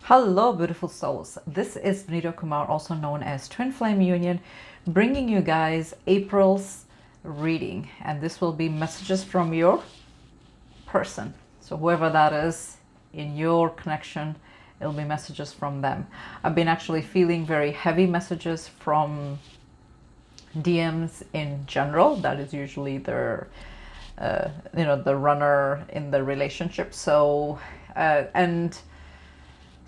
Hello, beautiful souls. This is Vineeta Kumar, also known as Twinflameunion, bringing you guys April's reading. And this will be messages from your person. So whoever that is in your connection, it'll be messages from them. I've been actually feeling very heavy messages from DMs in general. That is usually their, the runner in the relationship. So, and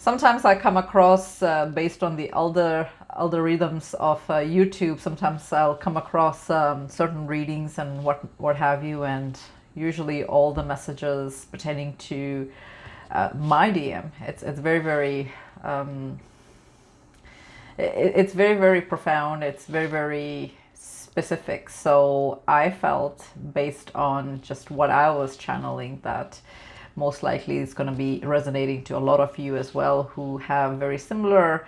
sometimes I come across, based on the algorithms of YouTube, sometimes I'll come across certain readings and what have you, and usually all the messages pertaining to my DM. It's very, very it's very, very profound. It's very, very specific. So I felt, based on just what I was channeling, that most likely it's going to be resonating to a lot of you as well, who have very similar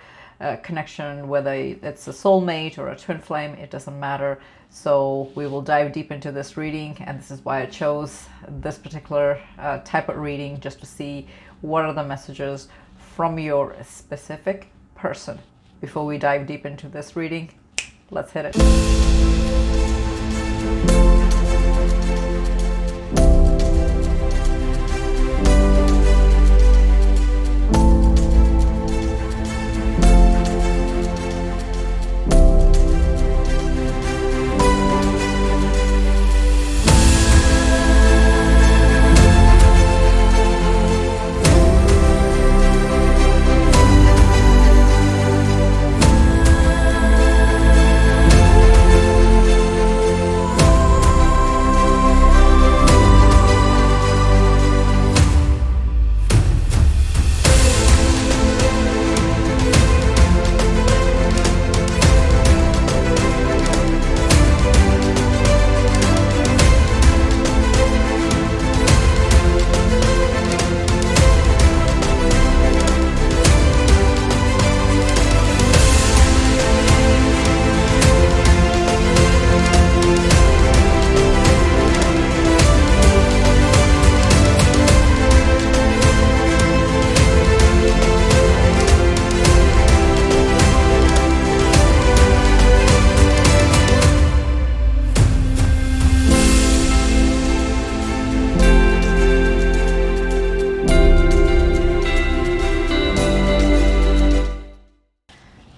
connection, whether it's a soulmate or a twin flame, it doesn't matter. So we will dive deep into this reading, and this is why I chose this particular type of reading, just to see what are the messages from your specific person. Before we dive deep into this reading, let's hit it.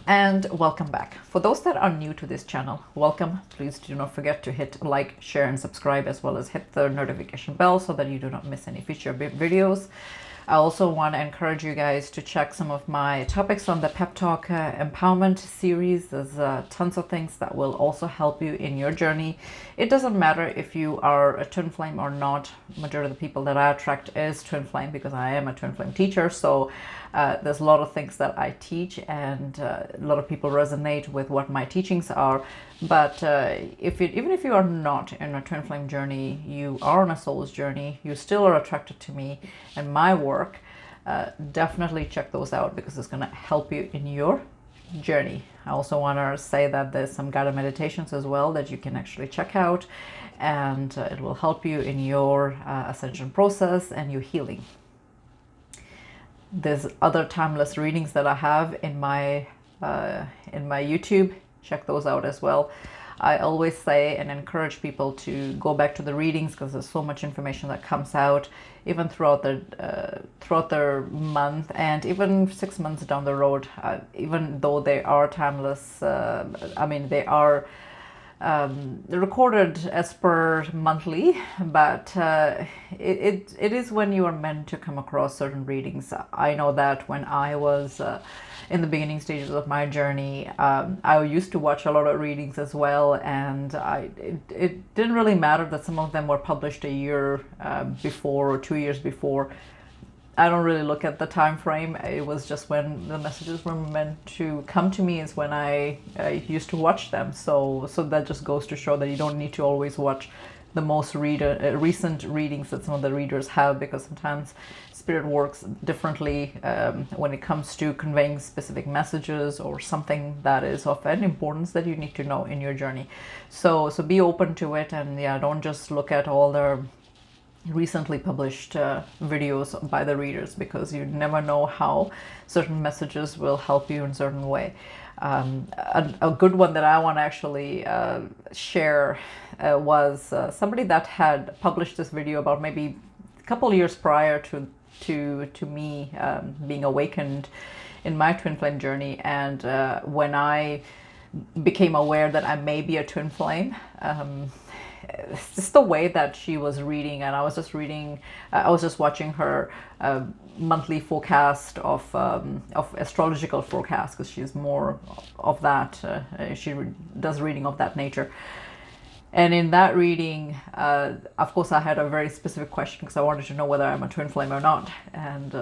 And welcome back. For those that are new to this channel, welcome. Please do not forget to hit like, share and subscribe, as well as hit the notification bell so that you do not miss any future videos. I also want to encourage you guys to check some of my topics on the Pep Talk Empowerment series. There's tons of things that will also help you in your journey. It doesn't matter if you are a twin flame or not. Majority of the people that I attract is twin flame, because I am a twin flame teacher. So there's a lot of things that I teach, and a lot of people resonate with what my teachings are. But even if you are not in a twin flame journey, you are on a soul's journey, you still are attracted to me and my work, definitely check those out, because it's going to help you in your journey. I also want to say that there's some guided meditations as well that you can actually check out, and it will help you in your ascension process and your healing. There's other timeless readings that I have in my YouTube. Check those out as well. I always say and encourage people to go back to the readings, because there's so much information that comes out even throughout the month, and even 6 months down the road. Even though they are timeless, they are recorded as per monthly, but it is when you are meant to come across certain readings. I know that when I was in the beginning stages of my journey, I used to watch a lot of readings as well, and it didn't really matter that some of them were published a year before or 2 years before. I don't really look at the time frame. It was just when the messages were meant to come to me is when I used to watch them. So that just goes to show that you don't need to always watch the most recent readings that some of the readers have, because sometimes spirit works differently when it comes to conveying specific messages or something that is of an importance that you need to know in your journey. So be open to it, and yeah, don't just look at all the recently published videos by the readers, because you never know how certain messages will help you in a certain way. A good one that I want to actually share was somebody that had published this video about maybe a couple of years prior to me being awakened in my twin flame journey, and when I became aware that I may be a twin flame. It's just the way that she was reading, and I was just watching her monthly forecast of astrological forecast, because she's more of that. She does reading of that nature. And in that reading, of course, I had a very specific question, because I wanted to know whether I'm a twin flame or not. And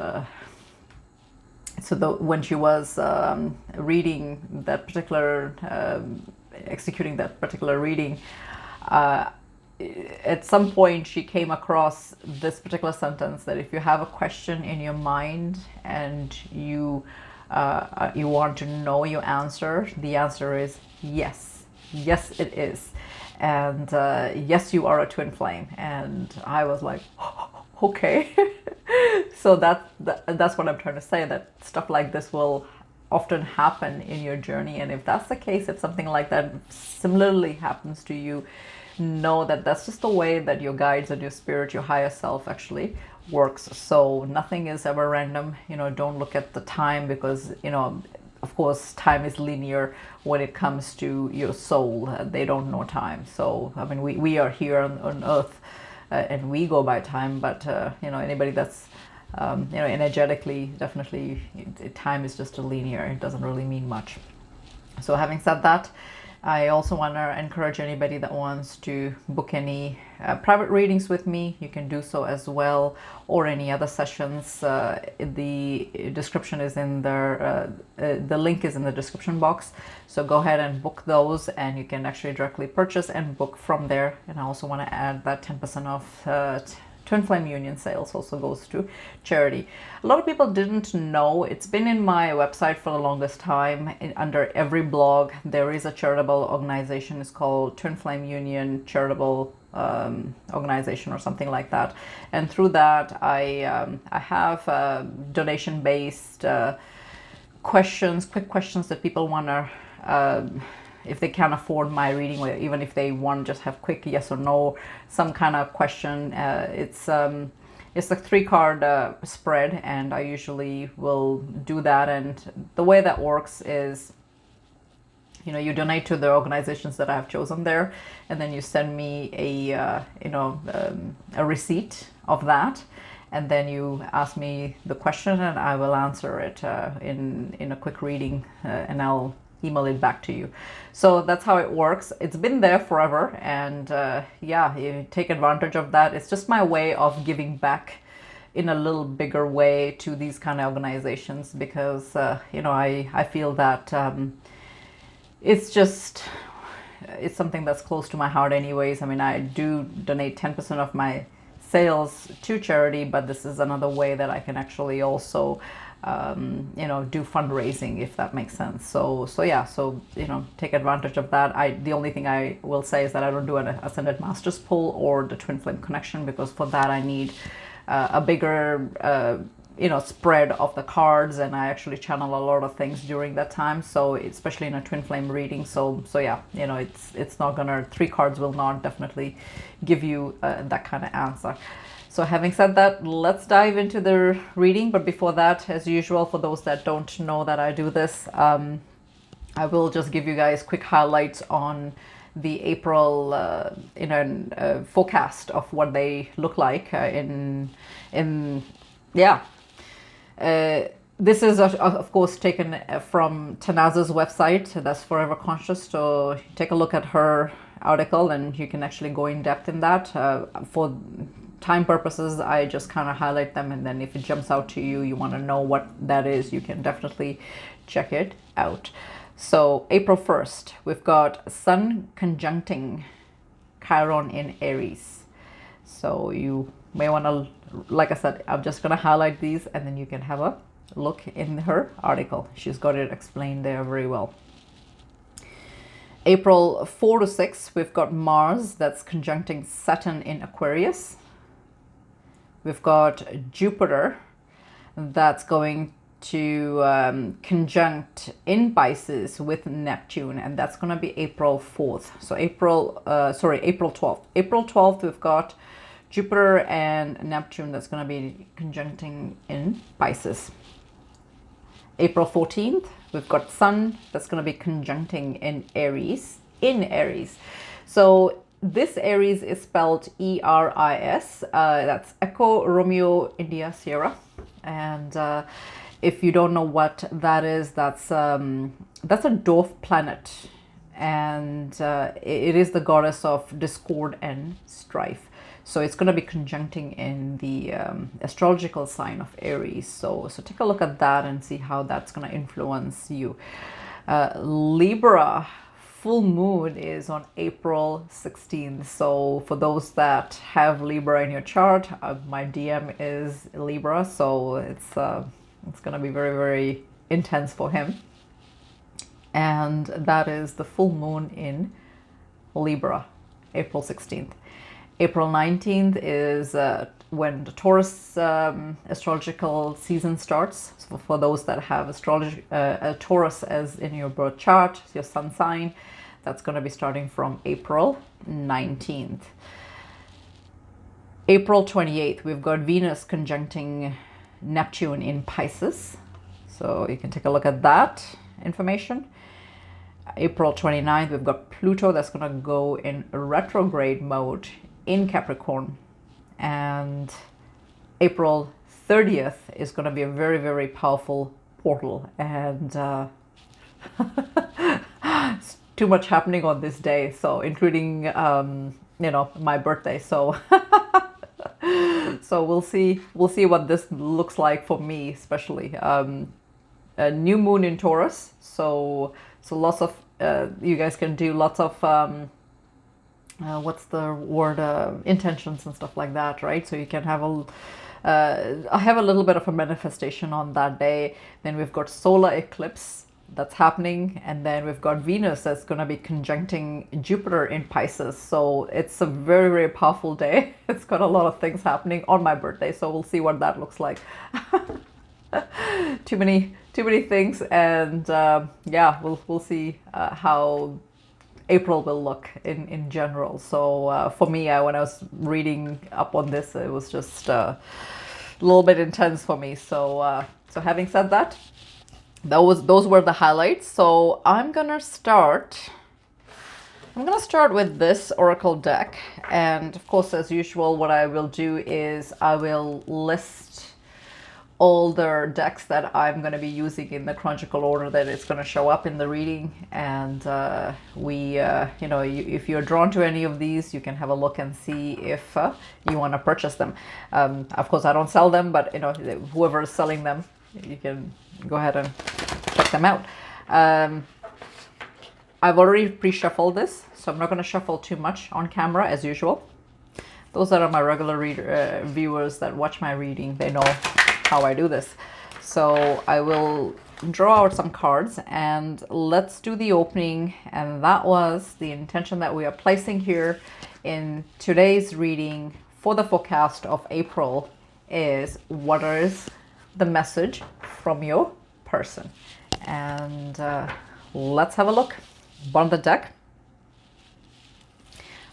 when she was reading that particular, executing that particular reading, at some point she came across this particular sentence, that if you have a question in your mind and you want to know your answer, the answer is yes. Yes, it is. And yes, you are a twin flame. And I was like, okay. So that's what I'm trying to say, that stuff like this will often happen in your journey. And if that's the case, if something like that similarly happens to you, know that that's just the way that your guides and your spirit, your higher self, actually works. So nothing is ever random. Don't look at the time, because of course time is linear when it comes to your soul. They don't know time. So I mean, we are here on earth, and we go by time, but anybody that's energetically, definitely time is just a linear. It doesn't really mean much. So having said that, I also want to encourage anybody that wants to book any private readings with me. You can do so as well, or any other sessions. The description is in there. The link is in the description box. So go ahead and book those, and you can actually directly purchase and book from there. And I also want to add that 10% off twinflameunion sales also goes to charity. A lot of people didn't know. It's been in my website for the longest time. Under every blog, there is a charitable organization. It's called Twinflameunion Charitable Organization or something like that. And through that, I have donation-based questions, quick questions that people want to if they can't afford my reading, or even if they want to just have quick yes or no, some kind of question. It's a 3-card spread, and I usually will do that. And the way that works is, you donate to the organizations that I have chosen there, and then you send me a receipt of that, and then you ask me the question, and I will answer it in a quick reading, and I'll email it back to you. So that's how it works. It's been there forever, and yeah, you take advantage of that. It's just my way of giving back in a little bigger way to these kind of organizations, because I feel that it's something that's close to my heart anyways. I mean, I do donate 10% of my sales to charity, but this is another way that I can actually also do fundraising, if that makes sense. So yeah, take advantage of that. The only thing I will say is that I don't do an Ascended Masters pull or the Twin Flame Connection, because for that I need a bigger spread of the cards, and I actually channel a lot of things during that time. So especially in a twin flame reading. So yeah, it's not gonna, 3 cards will not definitely give you that kind of answer. So having said that, let's dive into the reading. But before that, as usual, for those that don't know that I do this, I will just give you guys quick highlights on the April forecast of what they look like this is of course taken from Tanaza's website. That's Forever Conscious. So take a look at her article, and you can actually go in depth in that. For time purposes, I just kind of highlight them, and then if it jumps out to you, you want to know what that is, you can definitely check it out. So April 1st, we've got Sun conjuncting Chiron in Aries. So you may want to, like I said, I'm just going to highlight these, and then you can have a look in her article. She's got it explained there very well. April 4 to 6, we've got Mars that's conjuncting Saturn in Aquarius. we've got Jupiter that's going to conjunct in Pisces with Neptune, and that's going to be April 4th. So April 12th. April 12th, we've got Jupiter and Neptune that's going to be conjuncting in Pisces. April 14th, we've got Sun that's going to be conjuncting in Aries. So this Aries is spelled E-R-I-S. That's Echo Romeo India Sierra. And if you don't know what that is, that's a dwarf planet, and it is the goddess of discord and strife. So it's going to be conjuncting in the astrological sign of Aries. So take a look at that and see how that's going to influence you. Libra full moon is on April 16th. So for those that have Libra in your chart, my DM is Libra. So it's going to be very, very intense for him. And that is the full moon in Libra, April 16th. April 19th is when the Taurus astrological season starts. So for those that have Taurus as in your birth chart, your sun sign, that's going to be starting from April 19th. April 28th, we've got Venus conjuncting Neptune in Pisces. So you can take a look at that information. April 29th, we've got Pluto that's going to go in retrograde mode in Capricorn. And April 30th is going to be a very, very powerful portal. And too much happening on this day. So including, my birthday. So so we'll see what this looks like for me, especially. A new moon in Taurus. So lots of, you guys can do lots of, what's the word, intentions and stuff like that, right? So you can have I have a little bit of a manifestation on that day. Then we've got solar eclipse that's happening, and then we've got Venus that's going to be conjuncting Jupiter in Pisces. So it's a very, very powerful day. It's got a lot of things happening on my birthday, so we'll see what that looks like. too many things, and yeah, we'll see how April will look in general. So for me, when I was reading up on this, it was just a little bit intense for me. So having said that, those were the highlights. So I'm gonna start with this oracle deck, and of course, as usual, what I will do is I will list all the decks that I'm going to be using in the chronological order that it's going to show up in the reading. And if you're drawn to any of these, you can have a look and see if you want to purchase them. Of course, I don't sell them, but whoever is selling them, you can go ahead and check them out. I've already pre-shuffled this, so I'm not going to shuffle too much on camera as usual. Those that are my regular viewers that watch my reading, they know how I do this. So I will draw out some cards and let's do the opening. And that was the intention that we are placing here in today's reading for the forecast of April is what is the message from your person. And let's have a look. Burn the deck.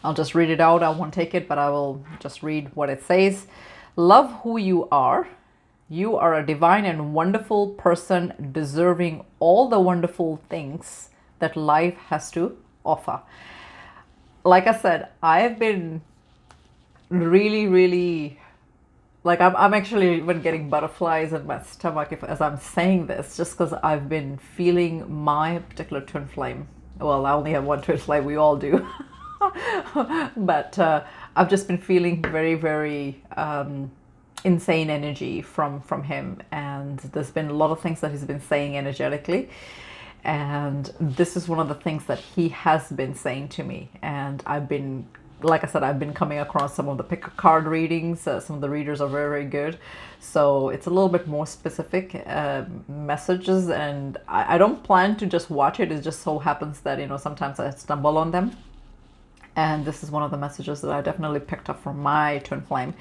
I'll just read it out. I won't take it, but I will just read what it says. Love who you are. You are a divine and wonderful person deserving all the wonderful things that life has to offer. Like I said, I've been really, really, like I'm actually even getting butterflies in my stomach as I'm saying this, just because I've been feeling my particular twin flame. Well, I only have one twin flame, we all do. But I've just been feeling very, very insane energy from him, and there's been a lot of things that he's been saying energetically, and this is one of the things that he has been saying to me. And I've been, like I said, I've been coming across some of the pick a card readings. Some of the readers are very, very good, so it's a little bit more specific messages, and I don't plan to just watch it. It just so happens that sometimes I stumble on them. And this is one of the messages that I definitely picked up from my twin flame.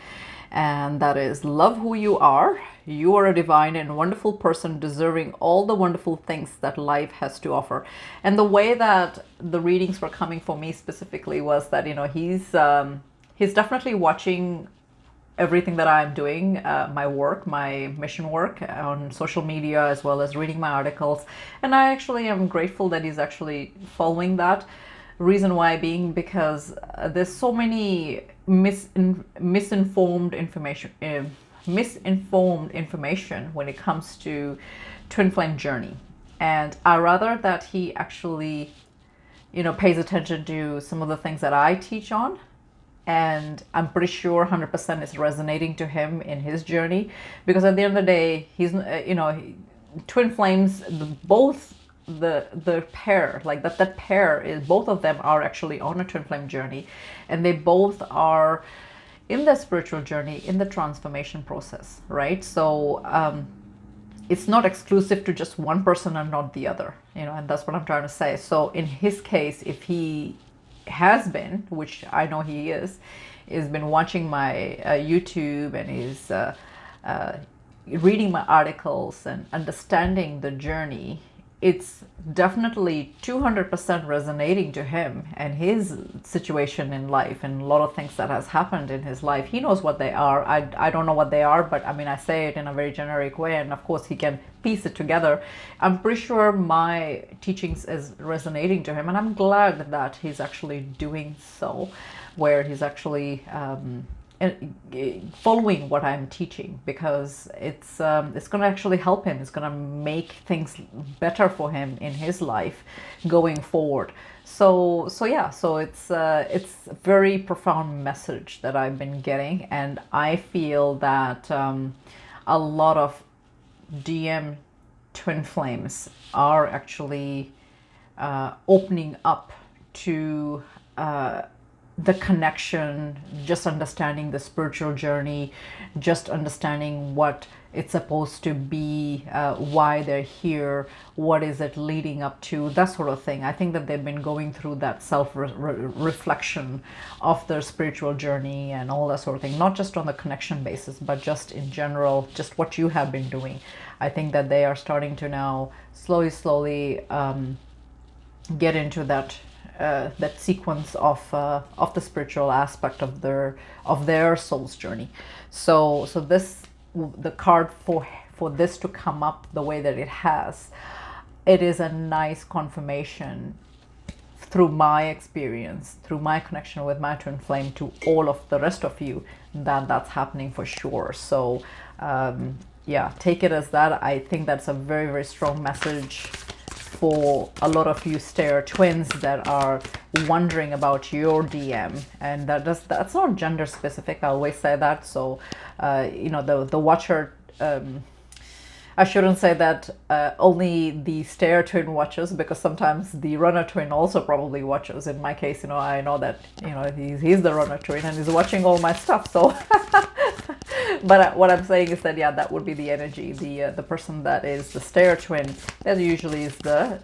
And that is, love who you are. You are a divine and wonderful person deserving all the wonderful things that life has to offer. And the way that the readings were coming for me specifically was that, you know, he's definitely watching everything that I'm doing, my work, my mission work on social media, as well as reading my articles. And I actually am grateful that he's actually following that. Reason why being because there's so many misinformed information when it comes to twin flame journey, and I rather that he actually, you know, pays attention to some of the things that I teach on, and I'm pretty sure 100% is resonating to him in his journey, because at the end of the day, he's, you know, twin flames, both the pair, like that pair is, both of them are actually on a twin flame journey, and they both are in their spiritual journey, in the transformation process, right? So it's not exclusive to just one person and not the other, you know, and that's what I'm trying to say. So in his case, if he has been, which I know he is been watching my YouTube, and is reading my articles and understanding the journey, it's definitely 200% resonating to him and his situation in life, and a lot of things that has happened in his life. He knows what they are. I don't know what they are, but I mean, I say it in a very generic way, and of course he can piece it together. I'm pretty sure my teachings is resonating to him, and I'm glad that he's actually doing so, where he's actually following what I'm teaching, because it's going to actually help him. It's going to make things better for him in his life going forward. So yeah, so it's a very profound message that I've been getting, and I feel that a lot of DM twin flames are actually opening up to the connection, just understanding the spiritual journey, just understanding what it's supposed to be, why they're here, what is it leading up to, that sort of thing. I think that they've been going through that self-reflection of their spiritual journey and all that sort of thing, not just on the connection basis, but just in general, just what you have been doing. I think that they are starting to now slowly get into that sequence of the spiritual aspect of their soul's journey. So the card for this to come up the way that it has, it is a nice confirmation through my experience, through my connection with my twin flame, to all of the rest of you, that that's happening for sure. So yeah, take it as that. I think that's a very, very strong message for a lot of you stair twins that are wondering about your DM, and that's not gender specific. I always say that. So you know, the watcher, I shouldn't say that only the stair twin watches, because sometimes the runner twin also probably watches. In my case, you know, I know that, you know, he's the runner twin and he's watching all my stuff. So but what I'm saying is that, yeah, that would be the energy. The person that is the stair twin, that usually is the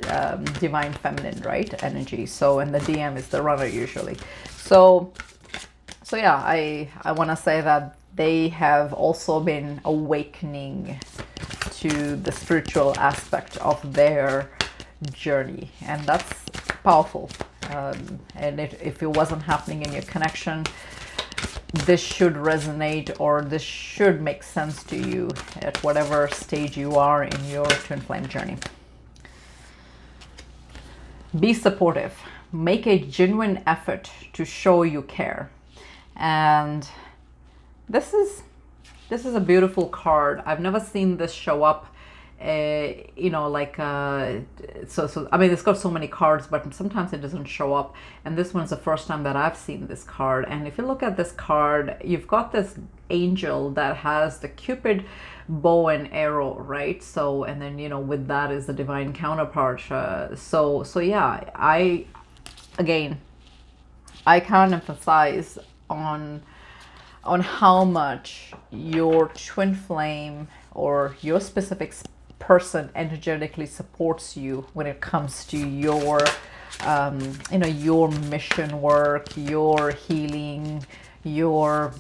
divine feminine, right, energy. So, and the DM is the runner usually. So yeah, I want to say that they have also been awakening to the spiritual aspect of their journey, and that's powerful. And if it wasn't happening in your connection, this should resonate, or this should make sense to you at whatever stage you are in your twin flame journey. Be supportive. Make a genuine effort to show you care. And this is a beautiful card. I've never seen this show up. You know, like so I mean, it's got so many cards, but sometimes it doesn't show up, and this one's the first time that I've seen this card. And if you look at this card, you've got this angel that has the Cupid bow and arrow, right? So, and then, you know, with that is the divine counterpart. So yeah, I can't emphasize on how much your twin flame or your specific person energetically supports you when it comes to your you know, your mission work, your healing, your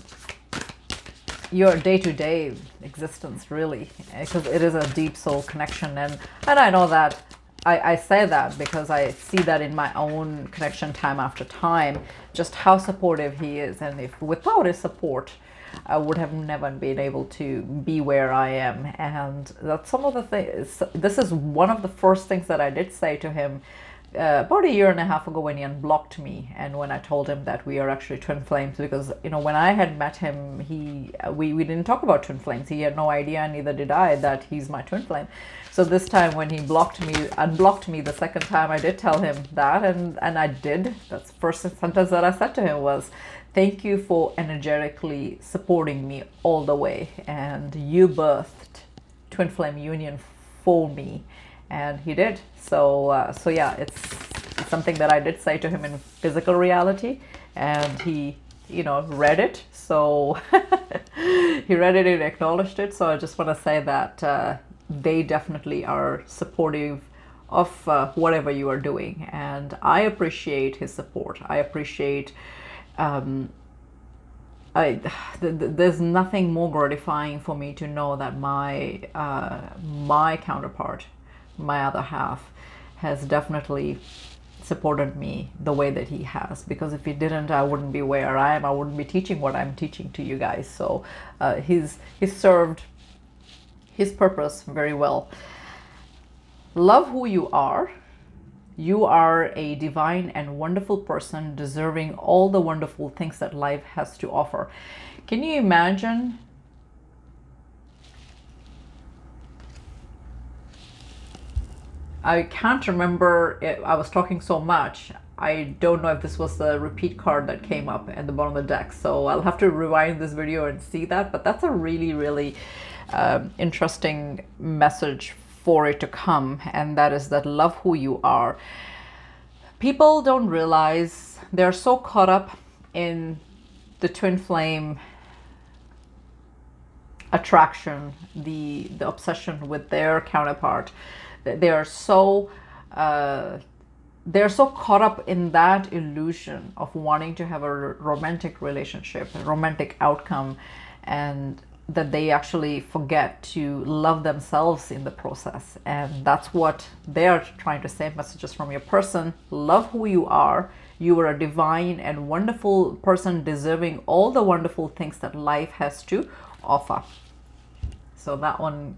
day-to-day existence, really, because it is a deep soul connection. And I know that I say that because I see that in my own connection time after time, just how supportive he is. And if without his support, I would have never been able to be where I am. And that's some of the things. This is one of the first things that I did say to him about a year and a half ago, when he unblocked me, and when I told him that we are actually twin flames. Because, you know, when I had met him, we didn't talk about twin flames. He had no idea, neither did I, that he's my twin flame. So this time when he unblocked me the second time, I did tell him that, and I did. That's the first sentence that I said to him was, thank you for energetically supporting me all the way, and you birthed twin flame union for me. And he did. So yeah, it's something that I did say to him in physical reality, and he, you know, read it. So he read it and acknowledged it. So I just want to say that they definitely are supportive of whatever you are doing, and I appreciate his support. I appreciate. There's nothing more gratifying for me to know that my counterpart, my other half, has definitely supported me the way that he has. Because if he didn't, I wouldn't be where I am. I wouldn't be teaching what I'm teaching to you guys. So he's served his purpose very well. Love who you are. You are a divine and wonderful person, deserving all the wonderful things that life has to offer. Can you imagine? I can't remember. I was talking so much. I don't know if this was the repeat card that came up at the bottom of the deck. So I'll have to rewind this video and see that. But that's a really, really interesting message for it to come. And that is that love who you are. People don't realize, they're so caught up in the twin flame attraction, the obsession with their counterpart. They're so caught up in that illusion of wanting to have a romantic relationship, a romantic outcome, and that they actually forget to love themselves in the process. And that's what they're trying to say. Messages from your person: love who you are. You are a divine and wonderful person, deserving all the wonderful things that life has to offer. So that one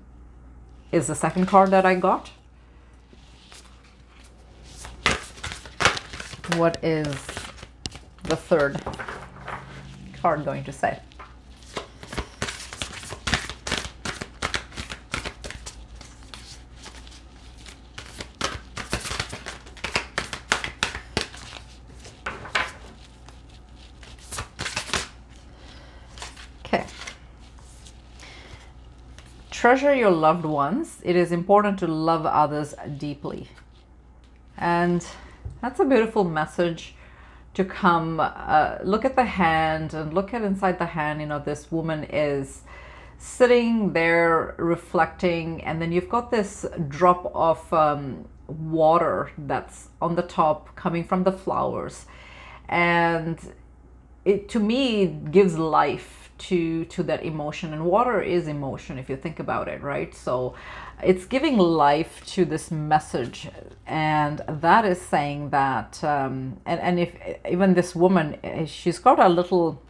is the second card that I got. What is the third card going to say? Okay. Treasure your loved ones. It is important to love others deeply. And that's a beautiful message to come. Look at the hand and look at inside the hand. You know, this woman is sitting there reflecting, and then you've got this drop of water that's on the top coming from the flowers, and it, to me, gives life to that emotion. And water is emotion, if you think about it, right? So it's giving life to this message, and that is saying that and if even this woman, she's got a little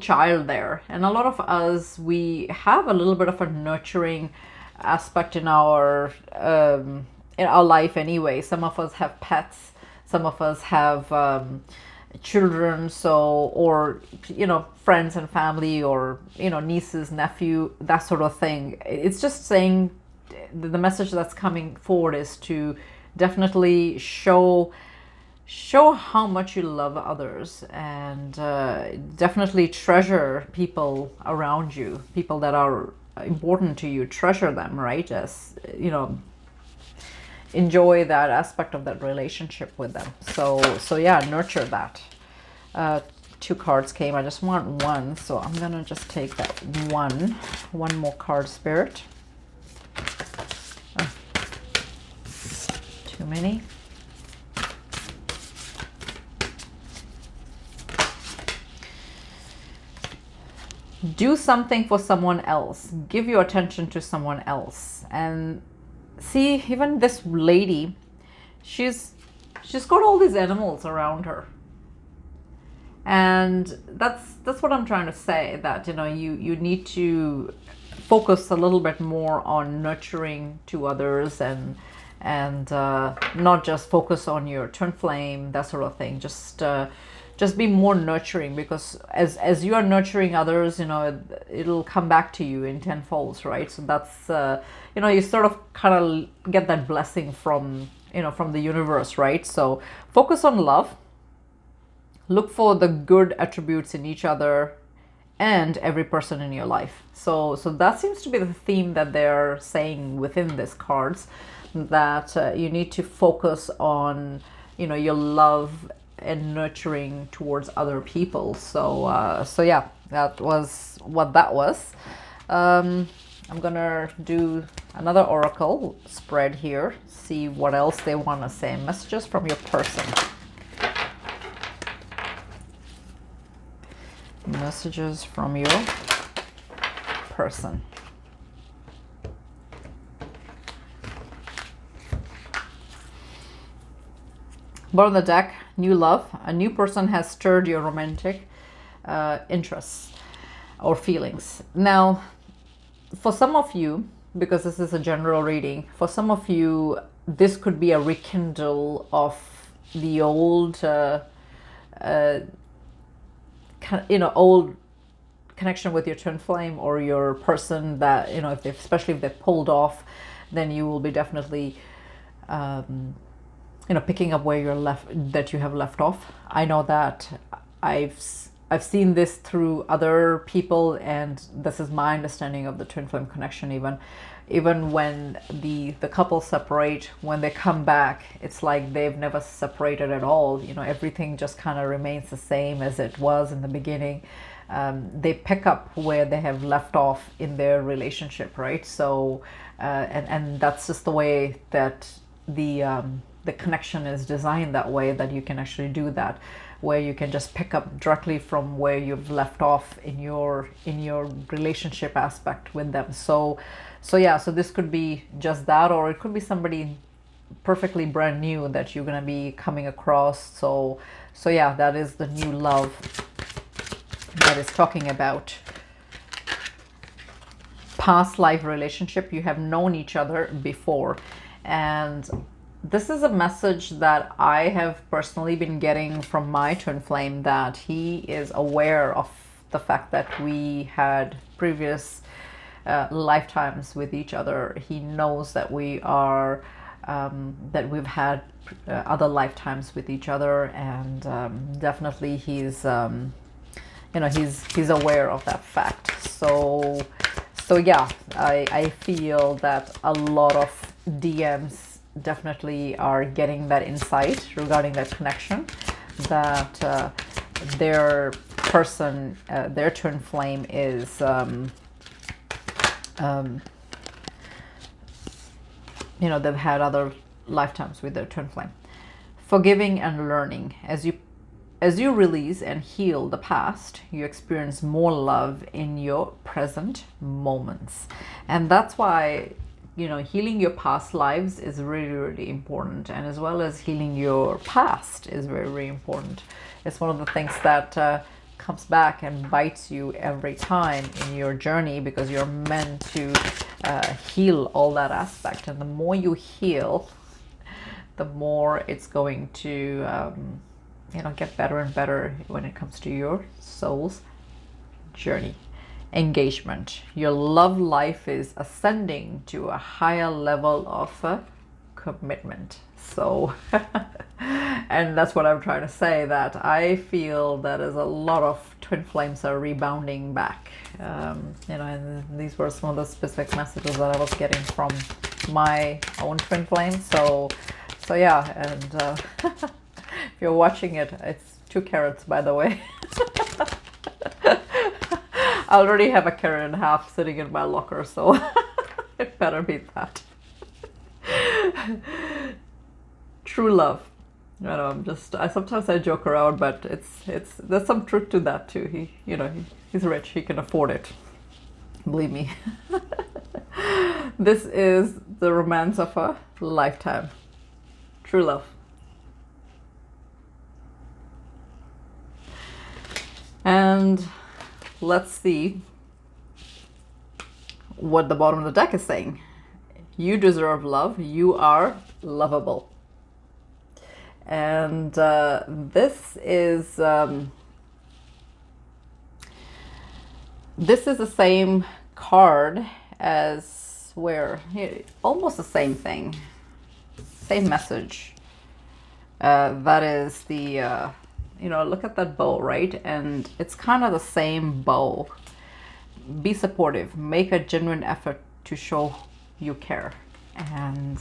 child there. And a lot of us, we have a little bit of a nurturing aspect in our life anyway. Some of us have pets, some of us have children, so, or, you know, friends and family, or, you know, nieces, nephew, that sort of thing. It's just saying, the message that's coming forward is to definitely show how much you love others, and definitely treasure people around you, people that are important to you. Treasure them, right? As you know, enjoy that aspect of that relationship with them. So yeah, nurture that. Two cards came. I just want one, so I'm gonna just take that one more card, Spirit. Oh, too many. do something for someone else, give your attention to someone else. And see, even this lady, she's got all these animals around her. And that's what I'm trying to say, that, you know, you need to focus a little bit more on nurturing to others, and not just focus on your twin flame, that sort of thing. Just be more nurturing, because as you are nurturing others, you know, it'll come back to you in tenfolds, right? So that's you know, you sort of kind of get that blessing from, you know, from the universe, right? So focus on love. Look for the good attributes in each other and every person in your life. So that seems to be the theme that they're saying within these cards, that you need to focus on, you know, your love and nurturing towards other people. So yeah, that was what that was. I'm gonna do another oracle spread here, see what else they want to say. Messages from your person. Messages from your person. Bottom of the deck, new love. A new person has stirred your romantic interests or feelings. Now, for some of you, because this is a general reading, for some of you, this could be a rekindle of the old you know, old connection with your twin flame or your person that, you know, if they, especially if they pulled off, then you will be definitely you know, picking up where you have left off. I know that I've seen this through other people, and this is my understanding of the twin flame connection. Even when the couple separate, when they come back, it's like they've never separated at all. You know, everything just kind of remains the same as it was in the beginning. They pick up where they have left off in their relationship, right? So and that's just the way that the connection is designed, that way that you can actually do that, where you can just pick up directly from where you've left off in your relationship aspect with them. So yeah, so this could be just that, or it could be somebody perfectly brand new that you're going to be coming across. So yeah, that is the new love that is talking about. Past life relationship, you have known each other before, and this is a message that I have personally been getting from my twin flame, that he is aware of the fact that we had previous lifetimes with each other. He knows that we are that we've had other lifetimes with each other, and definitely he's you know, he's aware of that fact. So yeah, I feel that a lot of DMs definitely are getting that insight regarding that connection, that their person, their twin flame is you know, they've had other lifetimes with their twin flame. Forgiving and learning. As you release and heal the past, you experience more love in your present moments. And that's why, you know, healing your past lives is really, really important. And as well as healing your past is very, very important. It's one of the things that comes back and bites you every time in your journey, because you're meant to heal all that aspect. And the more you heal, the more it's going to you know, get better and better when it comes to your soul's journey. Engagement. Your love life is ascending to a higher level of commitment. So and that's what I'm trying to say, that I feel that as a lot of twin flames are rebounding back. You know, and these were some of the specific messages that I was getting from my own twin flame. So yeah, and if you're watching it, it's 2 carats, by the way. I already have a carat and a half sitting in my locker, so it better be that. True love. I know, sometimes I joke around, but there's some truth to that too. He's rich, he can afford it. Believe me. This is the romance of a lifetime. True love. And let's see what the bottom of the deck is saying. You deserve love. You are lovable. And this is the same card as almost the same thing, same message. That is the look at that bow, right? And it's kind of the same bow. Be supportive, make a genuine effort to show you care. And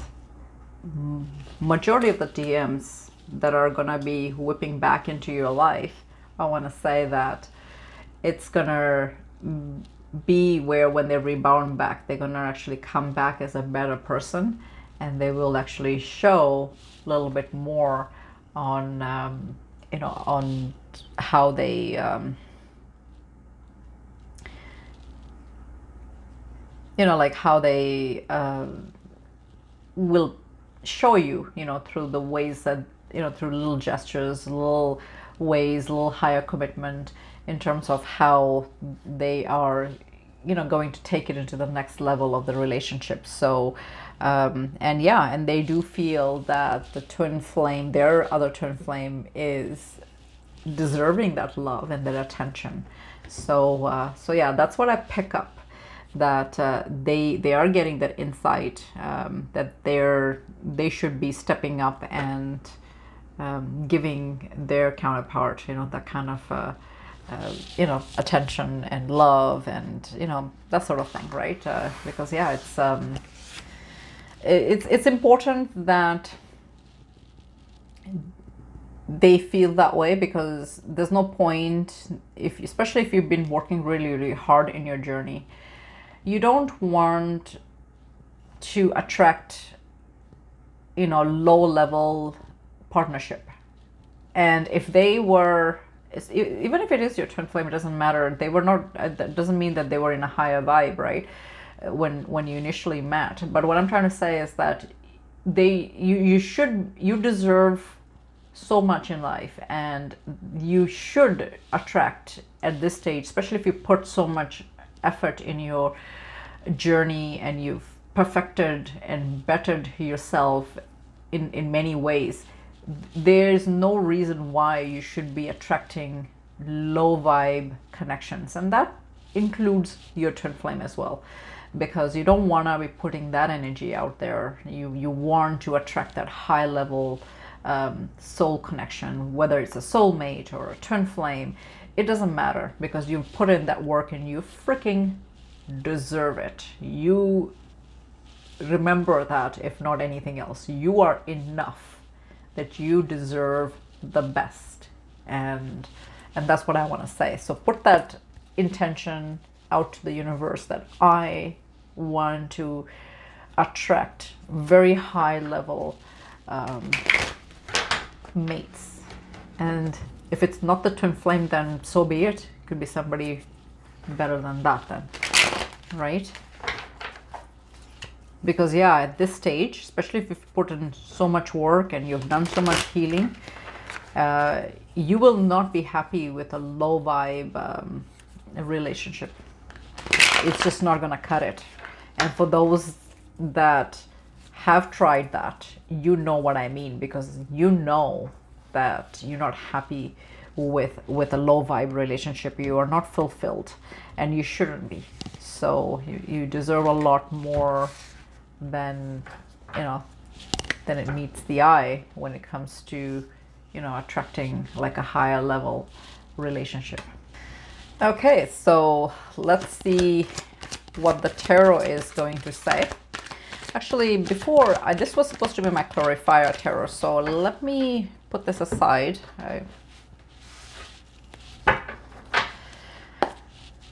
majority of the DMs that are gonna be whipping back into your life, I want to say that it's gonna be where when they rebound back, they're gonna actually come back as a better person, and they will actually show a little bit more on on how they like how they will show you, through the ways that, through little gestures, little ways, little higher commitment in terms of how they are, going to take it into the next level of the relationship. So, and they do feel that the twin flame, their other twin flame, is deserving that love and that attention. So, yeah, that's what I pick up. That they are getting that insight, that they should be stepping up and giving their counterpart, that kind of attention and love and that sort of thing, right? Because it's important that they feel that way, because there's no point especially if you've been working really, really hard in your journey. You don't want to attract, low-level partnership. And if they were, even if it is your twin flame, it doesn't matter. They were not. That doesn't mean that they were in a higher vibe, right? When you initially met. But what I'm trying to say is that you deserve so much in life, and you should attract at this stage, especially if you put so much effort in your journey and you've perfected and bettered yourself in many ways. There's no reason why you should be attracting low vibe connections, and that includes your twin flame as well, because you don't want to be putting that energy out there. You want to attract that high level soul connection, whether it's a soulmate or a twin flame. It doesn't matter, because you've put in that work and you freaking deserve it. You remember that, if not anything else, you are enough, that you deserve the best. And that's what I want to say. So put that intention out to the universe, that I want to attract very high level mates. And if it's not the twin flame, then so be it. It could be somebody better than that then, right? Because at this stage, especially if you've put in so much work and you've done so much healing, you will not be happy with a low vibe relationship. It's just not going to cut it. And for those that have tried that, you know what I mean, because you know that you're not happy with a low vibe relationship. You are not fulfilled, and you shouldn't be. So you deserve a lot more than than it meets the eye when it comes to attracting like a higher level relationship. Okay, so let's see what the tarot is going to say. Actually, before this was supposed to be my clarifier tarot, so let me put this aside. I'm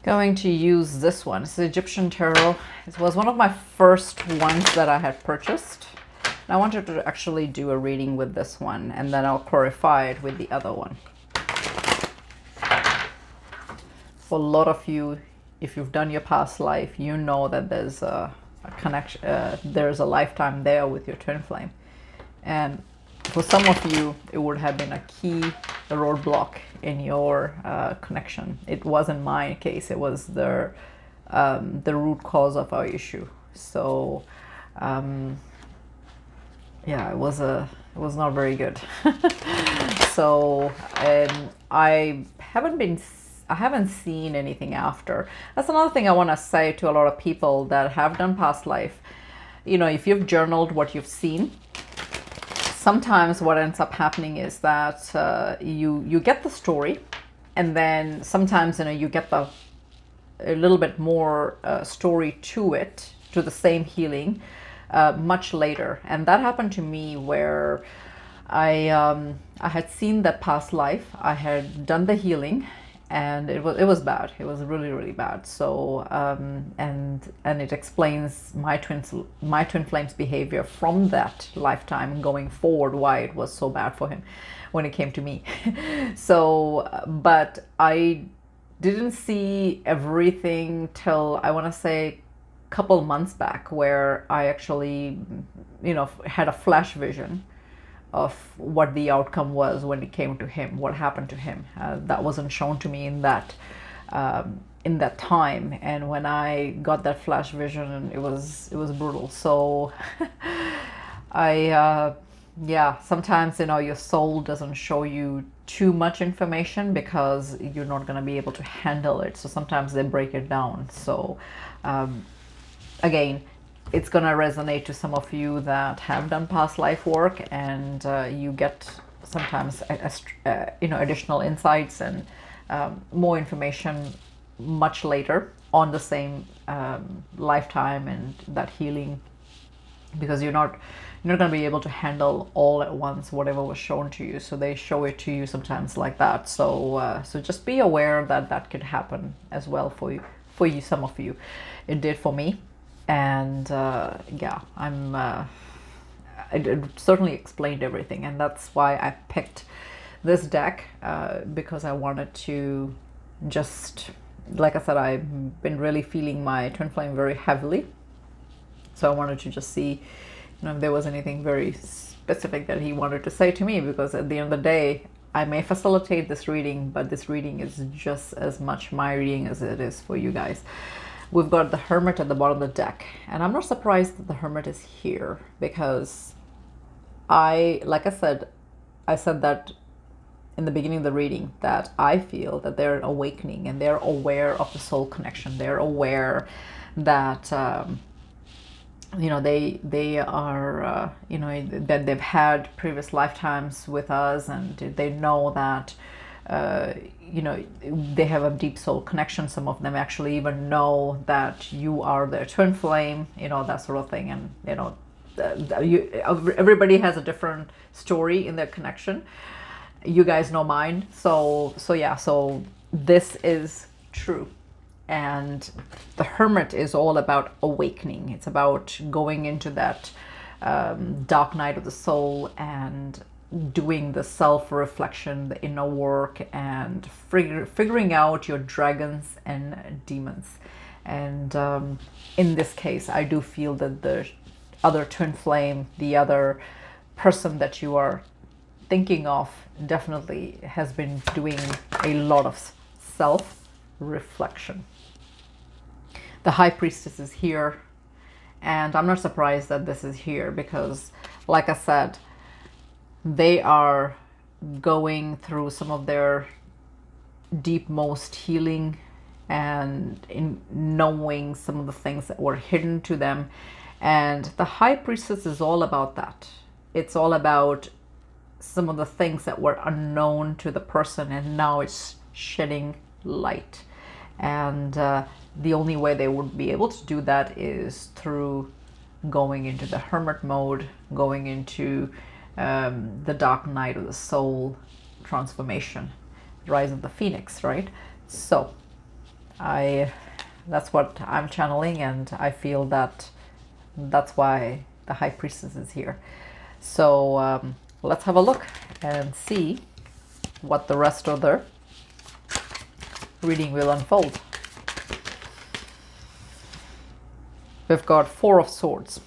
going to use this one. It's the Egyptian tarot. It was one of my first ones that I had purchased. And I wanted to actually do a reading with this one, and then I'll clarify it with the other one. For a lot of you, if you've done your past life, you know that there's a connection, there's a lifetime there with your twin flame. And for some of you, it would have been a key, a roadblock in your connection. It wasn't my case. It was the root cause of our issue. So, yeah, it was not very good. So, I haven't seen anything after. That's another thing I want to say to a lot of people that have done past life. You know, if you've journaled what you've seen, sometimes what ends up happening is that you get the story, and then sometimes, you know, you get a little bit more story to it, to the same healing, much later. And that happened to me where I had seen that past life, I had done the healing, and it was bad. It was really, really bad. So and it explains my twin flame's behavior from that lifetime going forward, why it was so bad for him when it came to me. So but I didn't see everything till, I want to say, a couple months back, where I actually, you know, had a flash vision of what the outcome was when it came to him, what happened to him. That wasn't shown to me in that time. And when I got that flash vision, it was brutal. So yeah, sometimes, you know, your soul doesn't show you too much information because you're not going to be able to handle it. So sometimes they break it down. So again, it's going to resonate to some of you that have done past life work, and you get sometimes you know, additional insights and more information much later on the same lifetime and that healing, because you're not going to be able to handle all at once whatever was shown to you. So they show it to you sometimes like that. So so just be aware that that could happen as well for you, some of you. It did for me. And yeah, it certainly explained everything, and that's why I picked this deck, because I wanted to just, like I said, I've been really feeling my twin flame very heavily, so I wanted to just see, you know, if there was anything very specific that he wanted to say to me, because at the end of the day, I may facilitate this reading, but this reading is just as much my reading as it is for you guys. We've got the Hermit at the bottom of the deck, and I'm not surprised that the Hermit is here, because like I said that in the beginning of the reading, that I feel that they're awakening and they're aware of the soul connection. They're aware that you know, they are you know, that they've had previous lifetimes with us, and they know that you know, they have a deep soul connection. Some of them actually even know that you are their twin flame, you know, that sort of thing. And you know, everybody has a different story in their connection. You guys know mine. So yeah, so this is true. And the Hermit is all about awakening. It's about going into that dark night of the soul and doing the self-reflection, the inner work, and figuring out your dragons and demons. And in this case, I do feel that the other twin flame, the other person that you are thinking of, definitely has been doing a lot of self-reflection. The High Priestess is here, and I'm not surprised that this is here, because like I said, they are going through some of their deepmost healing and in knowing some of the things that were hidden to them. And the High Priestess is all about that. It's all about some of the things that were unknown to the person, and now it's shedding light. And the only way they would be able to do that is through going into the Hermit mode, going into the dark night of the soul transformation, rise of the phoenix, right? So that's what I'm channeling, and I feel that that's why the High Priestess is here. So let's have a look and see what the rest of the reading will unfold. We've got Four of Swords.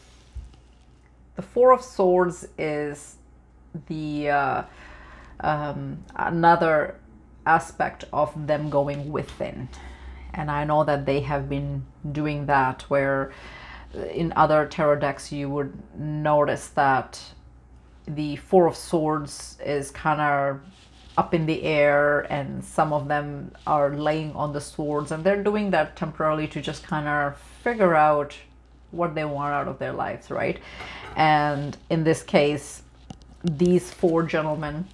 The Four of Swords is the another aspect of them going within. And I know that they have been doing that, where in other tarot decks you would notice that the Four of Swords is kind of up in the air, and some of them are laying on the swords, and they're doing that temporarily to just kind of figure out what they want out of their lives, right? And in this case, these four gentlemen,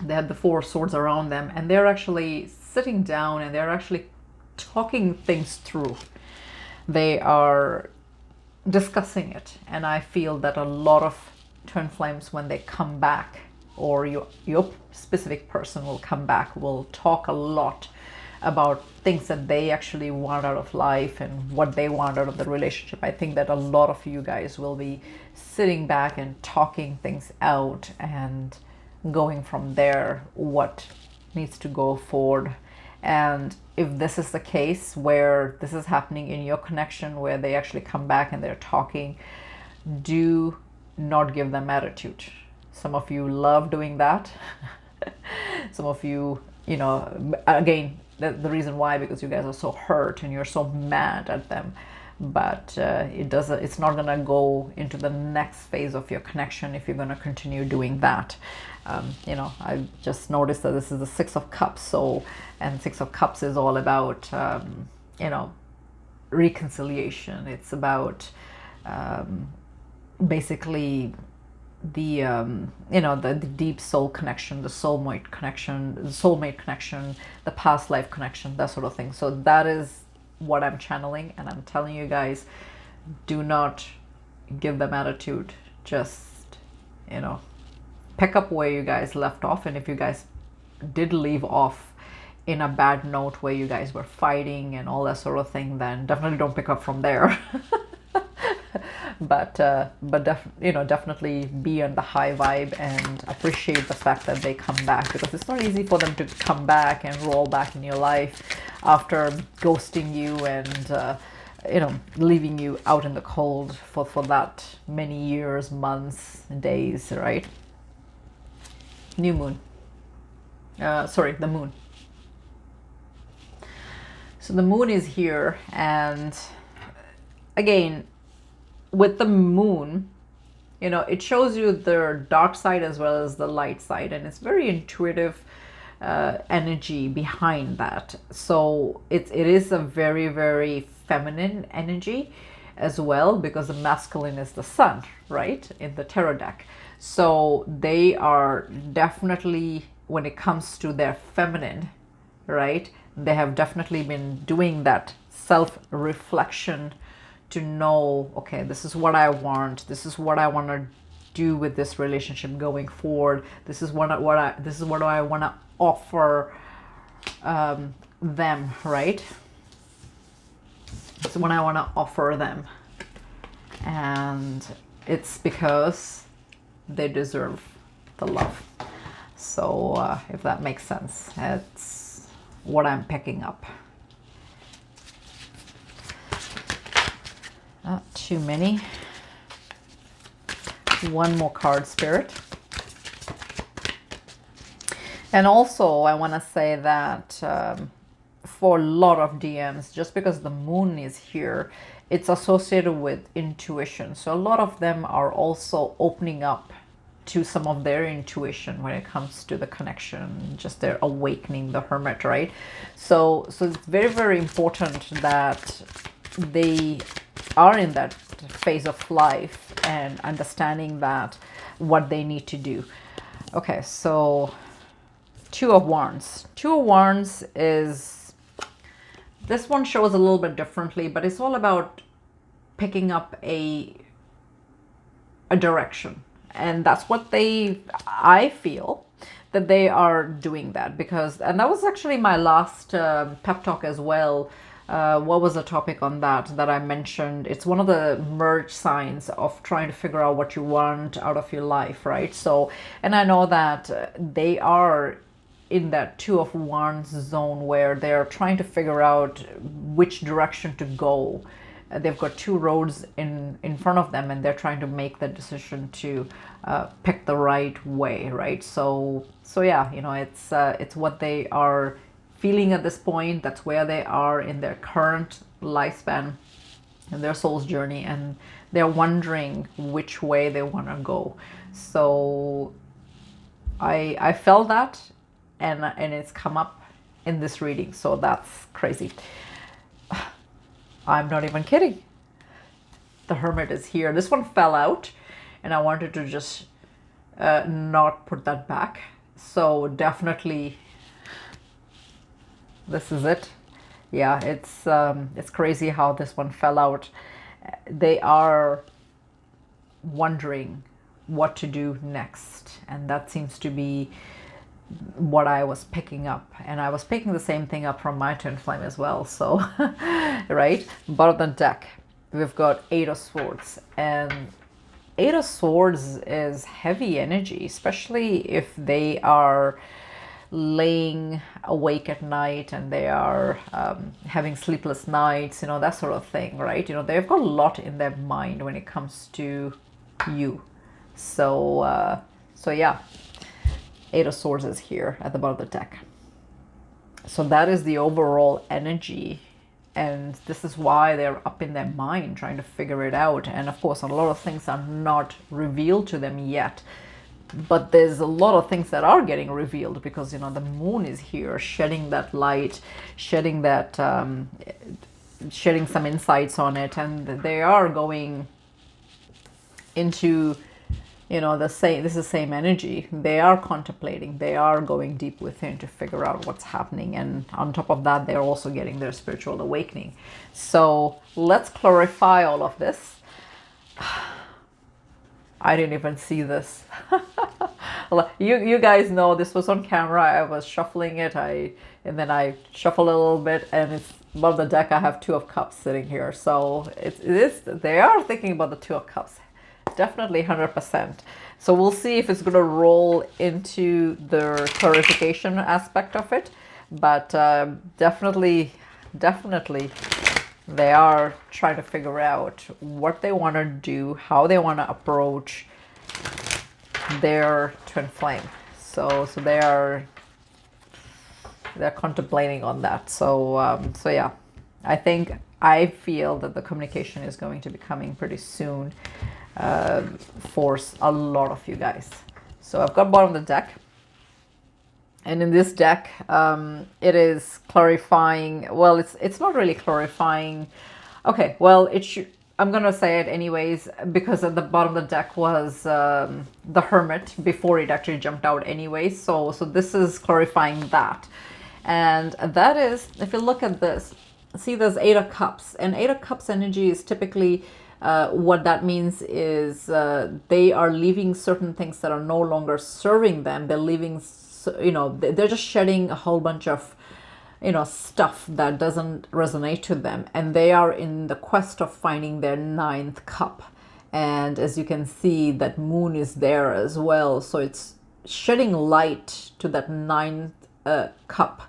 they had the Four of Swords around them, and they're actually sitting down and they're actually talking things through. They are discussing it, and I feel that a lot of twin flames, when they come back, or your specific person will come back, will talk a lot about things that they actually want out of life and what they want out of the relationship. I think that a lot of you guys will be sitting back and talking things out and going from there what needs to go forward. And if this is the case where this is happening in your connection, where they actually come back and they're talking, do not give them attitude. Some of you love doing that. Some of you, you know, again, the reason why, because you guys are so hurt and you're so mad at them. But it's not gonna go into the next phase of your connection if you're gonna continue doing that. You know, I just noticed that this is the Six of Cups. So, and Six of Cups is all about, you know, reconciliation. It's about basically the you know, the deep soul connection, the soulmate connection, the past life connection, that sort of thing. So that is what I'm channeling, and I'm telling you guys, do not give them attitude. Just, you know, pick up where you guys left off. And if you guys did leave off in a bad note where you guys were fighting and all that sort of thing, then definitely don't pick up from there. but you know, definitely be on the high vibe and appreciate the fact that they come back, because it's not easy for them to come back and roll back in your life after ghosting you and you know, leaving you out in the cold for that many years, months, days, right? New moon. Sorry, the moon. So the moon is here, and again, with the moon, you know, it shows you the dark side as well as the light side, and it's very intuitive energy behind that. So it is a very, very feminine energy as well, because the masculine is the sun, right, in the tarot deck. So they are definitely, when it comes to their feminine, right, they have definitely been doing that self-reflection to know, okay, this is what I want, this is what I want to do with this relationship going forward, this is what I want to offer them, right? This is what I want to offer them, and it's because they deserve the love. So if that makes sense, it's what I'm picking up. Not too many. One more card, Spirit. And also, I want to say that for a lot of DMs, just because the moon is here, it's associated with intuition. So a lot of them are also opening up to some of their intuition when it comes to the connection, just their awakening, the Hermit, right? So it's very, very important that they are in that phase of life and understanding that what they need to do. Okay, so Two of Wands. Two of Wands is, this one shows a little bit differently, but it's all about picking up a direction. And that's what I feel that they are doing that, because, and that was actually my last pep talk as well, What was the topic on that I mentioned? It's one of the merge signs of trying to figure out what you want out of your life, right? So, and I know that they are in that Two of Wands zone where they're trying to figure out which direction to go. They've got two roads in front of them, and they're trying to make the decision to pick the right way, right? So yeah, you know, it's what they are feeling at this point. That's where they are in their current lifespan and their soul's journey, and they're wondering which way they want to go. So I felt that, and it's come up in this reading, so that's crazy. I'm not even kidding. The Hermit is here. This one fell out, and I wanted to just not put that back. So definitely, this is it. Yeah, it's crazy how this one fell out. They are wondering what to do next, and that seems to be what I was picking up, and I was picking the same thing up from my twin flame as well. So right, bottom of the deck we've got Eight of Swords, and Eight of Swords is heavy energy, especially if they are laying awake at night and they are having sleepless nights, you know, that sort of thing, right? You know, they've got a lot in their mind when it comes to you. So so yeah, Eight of Swords is here at the bottom of the deck. So that is the overall energy, and this is why they're up in their mind trying to figure it out. And of course, a lot of things are not revealed to them yet, but there's a lot of things that are getting revealed, because, you know, the moon is here shedding that light, shedding that shedding some insights on it, and they are going into, you know, this is the same energy. They are contemplating, they are going deep within to figure out what's happening, and on top of that, they're also getting their spiritual awakening. So let's clarify all of this. I didn't even see this. You guys know this was on camera. I was shuffling it, and then I shuffle a little bit, and it's above the deck. I have Two of Cups sitting here, so they are thinking about the Two of Cups. Definitely 100%. So we'll see if it's going to roll into the clarification aspect of it, but definitely they are trying to figure out what they want to do, how they want to approach their twin flame. So they're contemplating on that. So so yeah, I feel that the communication is going to be coming pretty soon for a lot of you guys. So I've got bottom of the deck, and in this deck it is clarifying. Well, it's not really clarifying. Okay, well, it should, I'm gonna say it anyways, because at the bottom of the deck was the Hermit before it actually jumped out anyway. So this is clarifying that, and that is, if you look at this, see, there's Eight of Cups, and Eight of Cups energy is typically what that means is they are leaving certain things that are no longer serving them. They're leaving, you know, they're just shedding a whole bunch of, you know, stuff that doesn't resonate to them, and they are in the quest of finding their ninth cup. And as you can see, that moon is there as well, so it's shedding light to that ninth cup.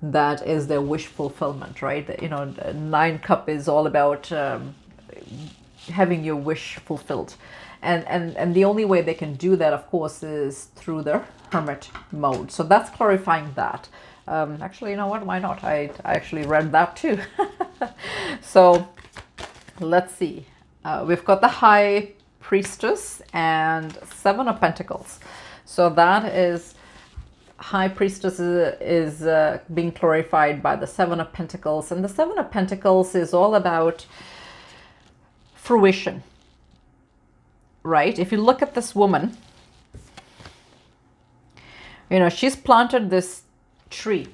That is their wish fulfillment, right? You know, nine cup is all about having your wish fulfilled, and the only way they can do that, of course, is through their Hermit mode. So that's clarifying that. Actually, you know what, why not? I actually read that too. So let's see, we've got the High Priestess and Seven of Pentacles. So that is, High Priestess is being clarified by the Seven of Pentacles, and the Seven of Pentacles is all about fruition, right? If you look at this woman, you know, she's planted this tree,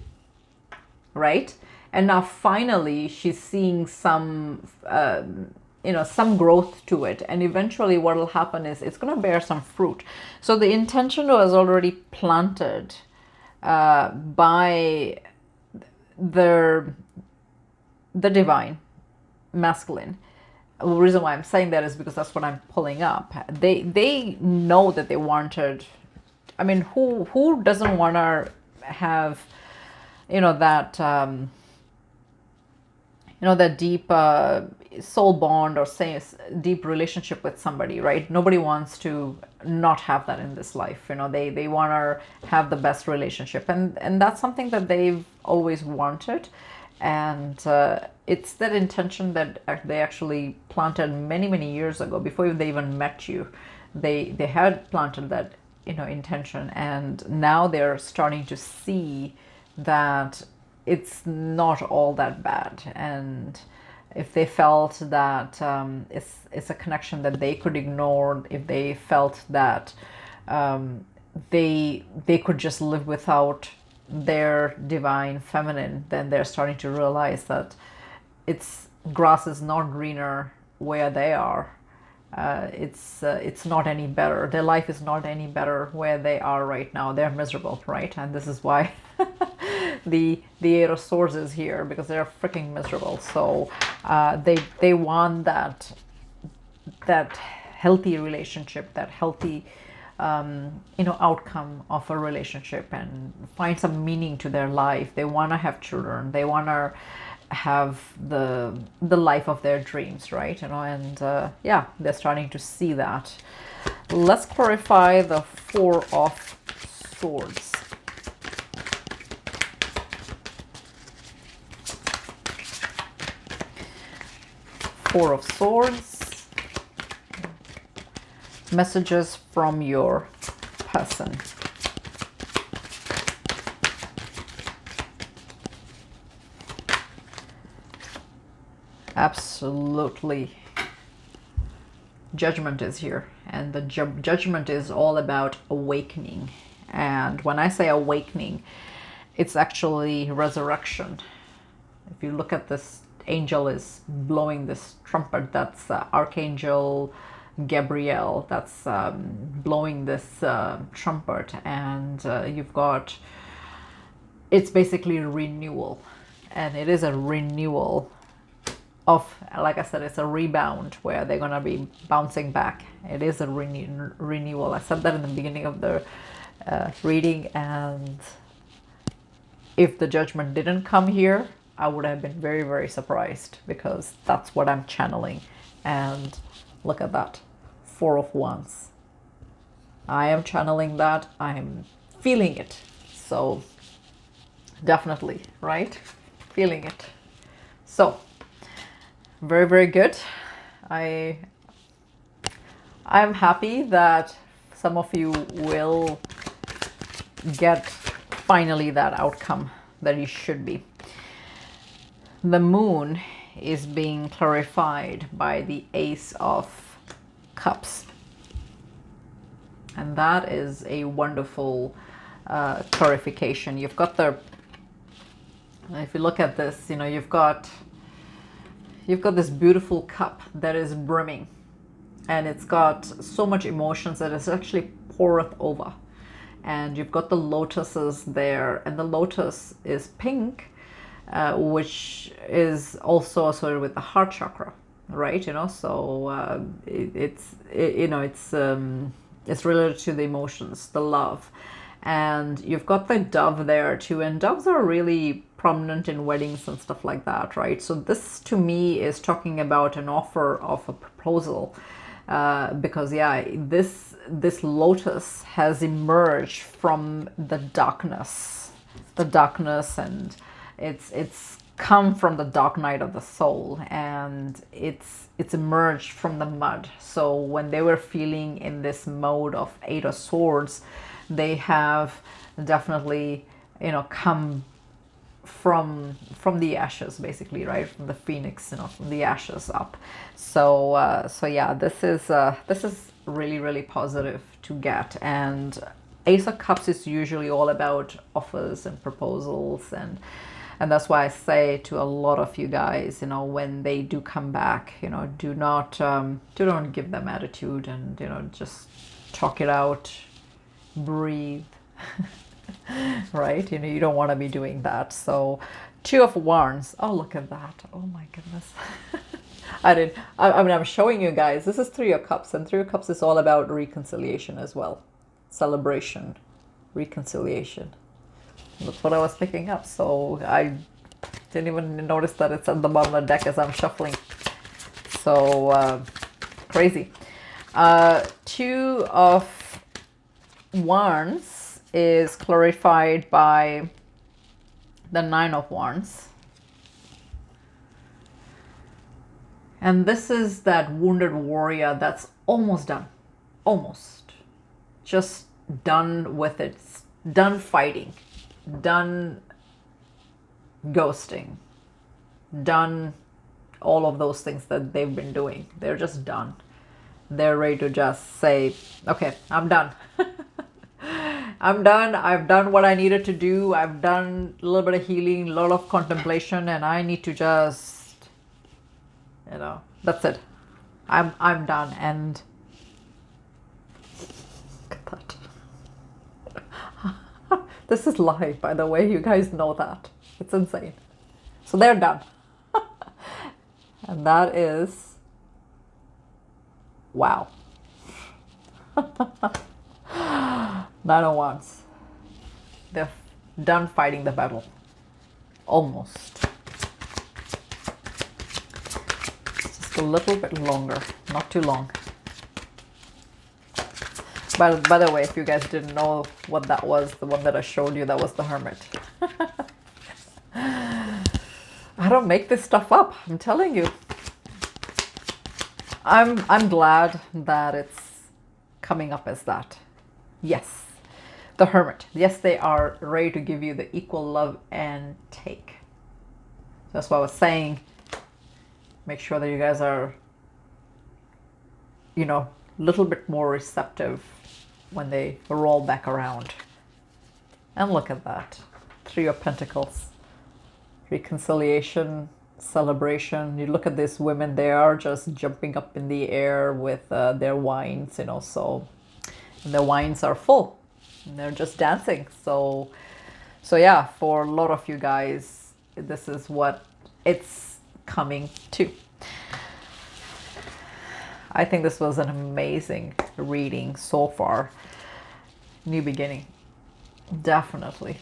right? And now finally she's seeing some you know, some growth to it, and eventually what will happen is it's going to bear some fruit. So the intention was already planted by the divine masculine. The reason why I'm saying that is because that's what I'm pulling up. They know that they wanted, I mean, who doesn't want to have, you know, that that deep soul bond, or say deep relationship with somebody, right? Nobody wants to not have that in this life. You know, they want to have the best relationship, and that's something that they've always wanted. And it's that intention that they actually planted many years ago, before they even met you. They had planted that, you know, intention, and now they're starting to see that it's not all that bad. And if they felt that it's a connection that they could ignore, if they felt that they could just live without their divine feminine, then they're starting to realize that it's grass is not greener where they are. It's not any better. Their life is not any better where they are right now. They're miserable, right? And this is why the Eight of Swords is here, because they're freaking miserable. So they want that healthy relationship, that healthy outcome of a relationship, and find some meaning to their life. They want to have children. They want to have the life of their dreams, right? And yeah, they're starting to see that. Let's clarify the Four of Swords. Four of Swords. Messages from your person. Absolutely. Judgment is here, and the judgment is all about awakening. And when I say awakening, it's actually resurrection. If you look at this, angel is blowing this trumpet. That's Archangel Gabriel. That's blowing this trumpet, and you've got, it's basically renewal, and it is a renewal of, like I said, it's a rebound where they're gonna be bouncing back. It is a renewal. I said that in the beginning of the reading, and if the judgment didn't come here, I would have been very surprised, because that's what I'm channeling. And look at that, Four of Wands. I am channeling that. I'm feeling it. So definitely, right? Feeling it. So very good. I'm happy that some of you will get finally that outcome that you should be. The moon is being clarified by the Ace of Cups, and that is a wonderful clarification. You've got the, if you look at this, you know, you've got this beautiful cup that is brimming, and it's got so much emotions that it's actually poureth over. And you've got the lotuses there, and the lotus is pink, which is also associated with the heart chakra, right? You know, so it's related to the emotions, the love. And you've got the dove there too, and doves are really prominent in weddings and stuff like that, right? So this to me is talking about an offer of a proposal, because yeah, this lotus has emerged from the darkness, and it's come from the dark night of the soul, and it's emerged from the mud. So when they were feeling in this mode of Eight of Swords, they have definitely, you know, come from the ashes, basically, right? From the phoenix, you know, from the ashes up. So so yeah, this is really positive to get. And Ace of Cups is usually all about offers and proposals, and that's why I say to a lot of you guys, you know, when they do come back, you know, do not give them attitude, and, you know, just talk it out, breathe, right? You know, you don't want to be doing that. So Two of Wands. Oh, look at that. Oh my goodness. I mean, I'm showing you guys, this is Three of Cups, and Three of Cups is all about reconciliation as well. Celebration, reconciliation. That's what I was picking up. So I didn't even notice that it's at the bottom of the deck as I'm shuffling. So crazy. Two of Wands is clarified by the Nine of Wands. And this is that wounded warrior that's almost done. Almost. Just done with it. Done fighting. Done ghosting. Done all of those things that they've been doing. They're just done. They're ready to just say, okay, I'm done. I'm done. I've done what I needed to do. I've done a little bit of healing, a lot of contemplation, and I need to just, you know, that's it. I'm done. And look at that. This is live, by the way. You guys know that. It's insane. So they're done. And that is, wow. Nine of Wands. They're done fighting the battle. Almost. Just a little bit longer. Not too long. By the way, if you guys didn't know what that was, the one that I showed you, that was the Hermit. I don't make this stuff up. I'm telling you. I'm glad that it's coming up as that. Yes. The Hermit. Yes, they are ready to give you the equal love and take. That's what I was saying. Make sure that you guys are, you know, a little bit more receptive when they roll back around. And look at that. Three of Pentacles. Reconciliation, celebration. You look at these women, they are just jumping up in the air with their wines, you know, so their wines are full. And they're just dancing. So yeah, for a lot of you guys, this is what it's coming to. I think this was an amazing reading so far. New beginning. Definitely.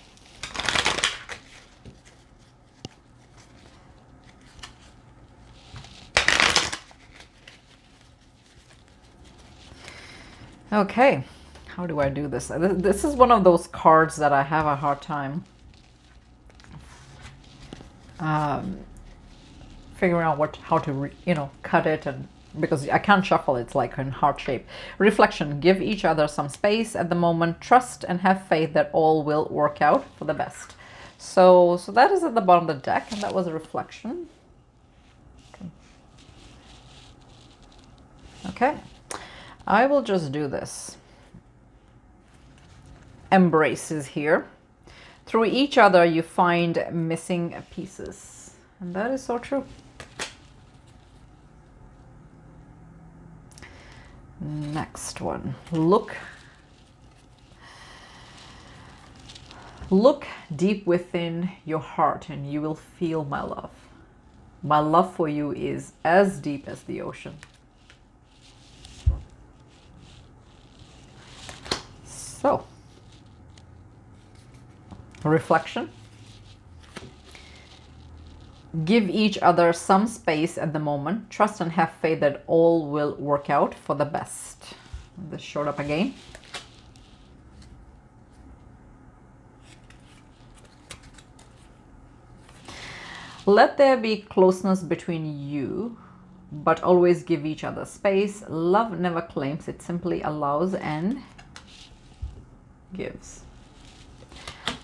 Okay. How do I do this? This is one of those cards that I have a hard time figuring out how to, you know, cut it, and because I can't shuffle, it's like in heart shape. Reflection. Give each other some space at the moment. Trust and have faith that all will work out for the best. So that is at the bottom of the deck, and that was a reflection. Okay. I will just do this. Embrace is here. Through each other you find missing pieces, and that is so true. Next one. Look deep within your heart and you will feel my love. My love for you is as deep as the ocean. So reflection. Give each other some space at the moment. Trust and have faith that all will work out for the best. This showed up again. Let there be closeness between you, but always give each other space. Love never claims, it simply allows and gives.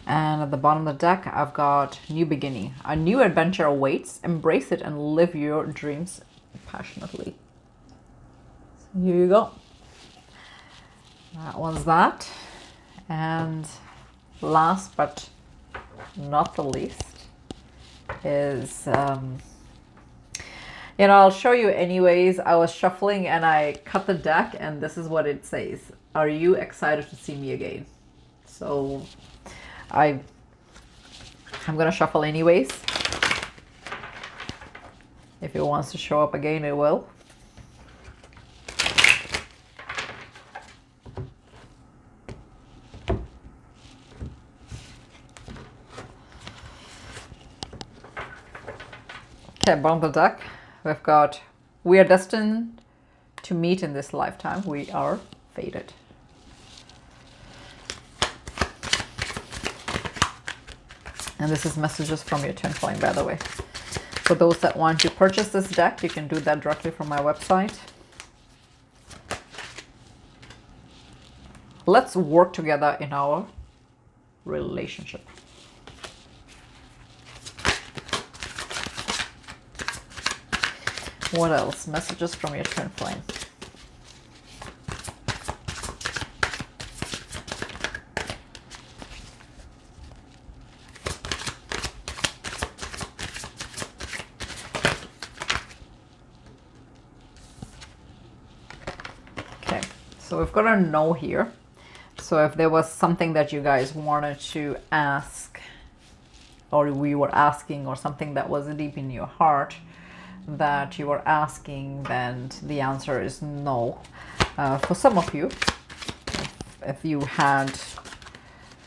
And at the bottom of the deck, I've got new beginning. A new adventure awaits. Embrace it and live your dreams passionately. So here you go. That one's that. And last but not the least is, you know, I'll show you anyways. I was shuffling and I cut the deck and this is what it says. Are you excited to see me again? So I'm gonna shuffle anyways. If it wants to show up again, it will. Okay, bottom of the deck, we've got, we are destined to meet in this lifetime. We are fated. And this is messages from your twin flame, by the way. For those that want to purchase this deck, you can do that directly from my website. Let's work together in our relationship. What else? Messages from your twin flame. Okay, so we've got a no here. So if there was something that you guys wanted to ask, or we were asking, or something that was deep in your heart that you were asking, then the answer is no. For some of you, if you had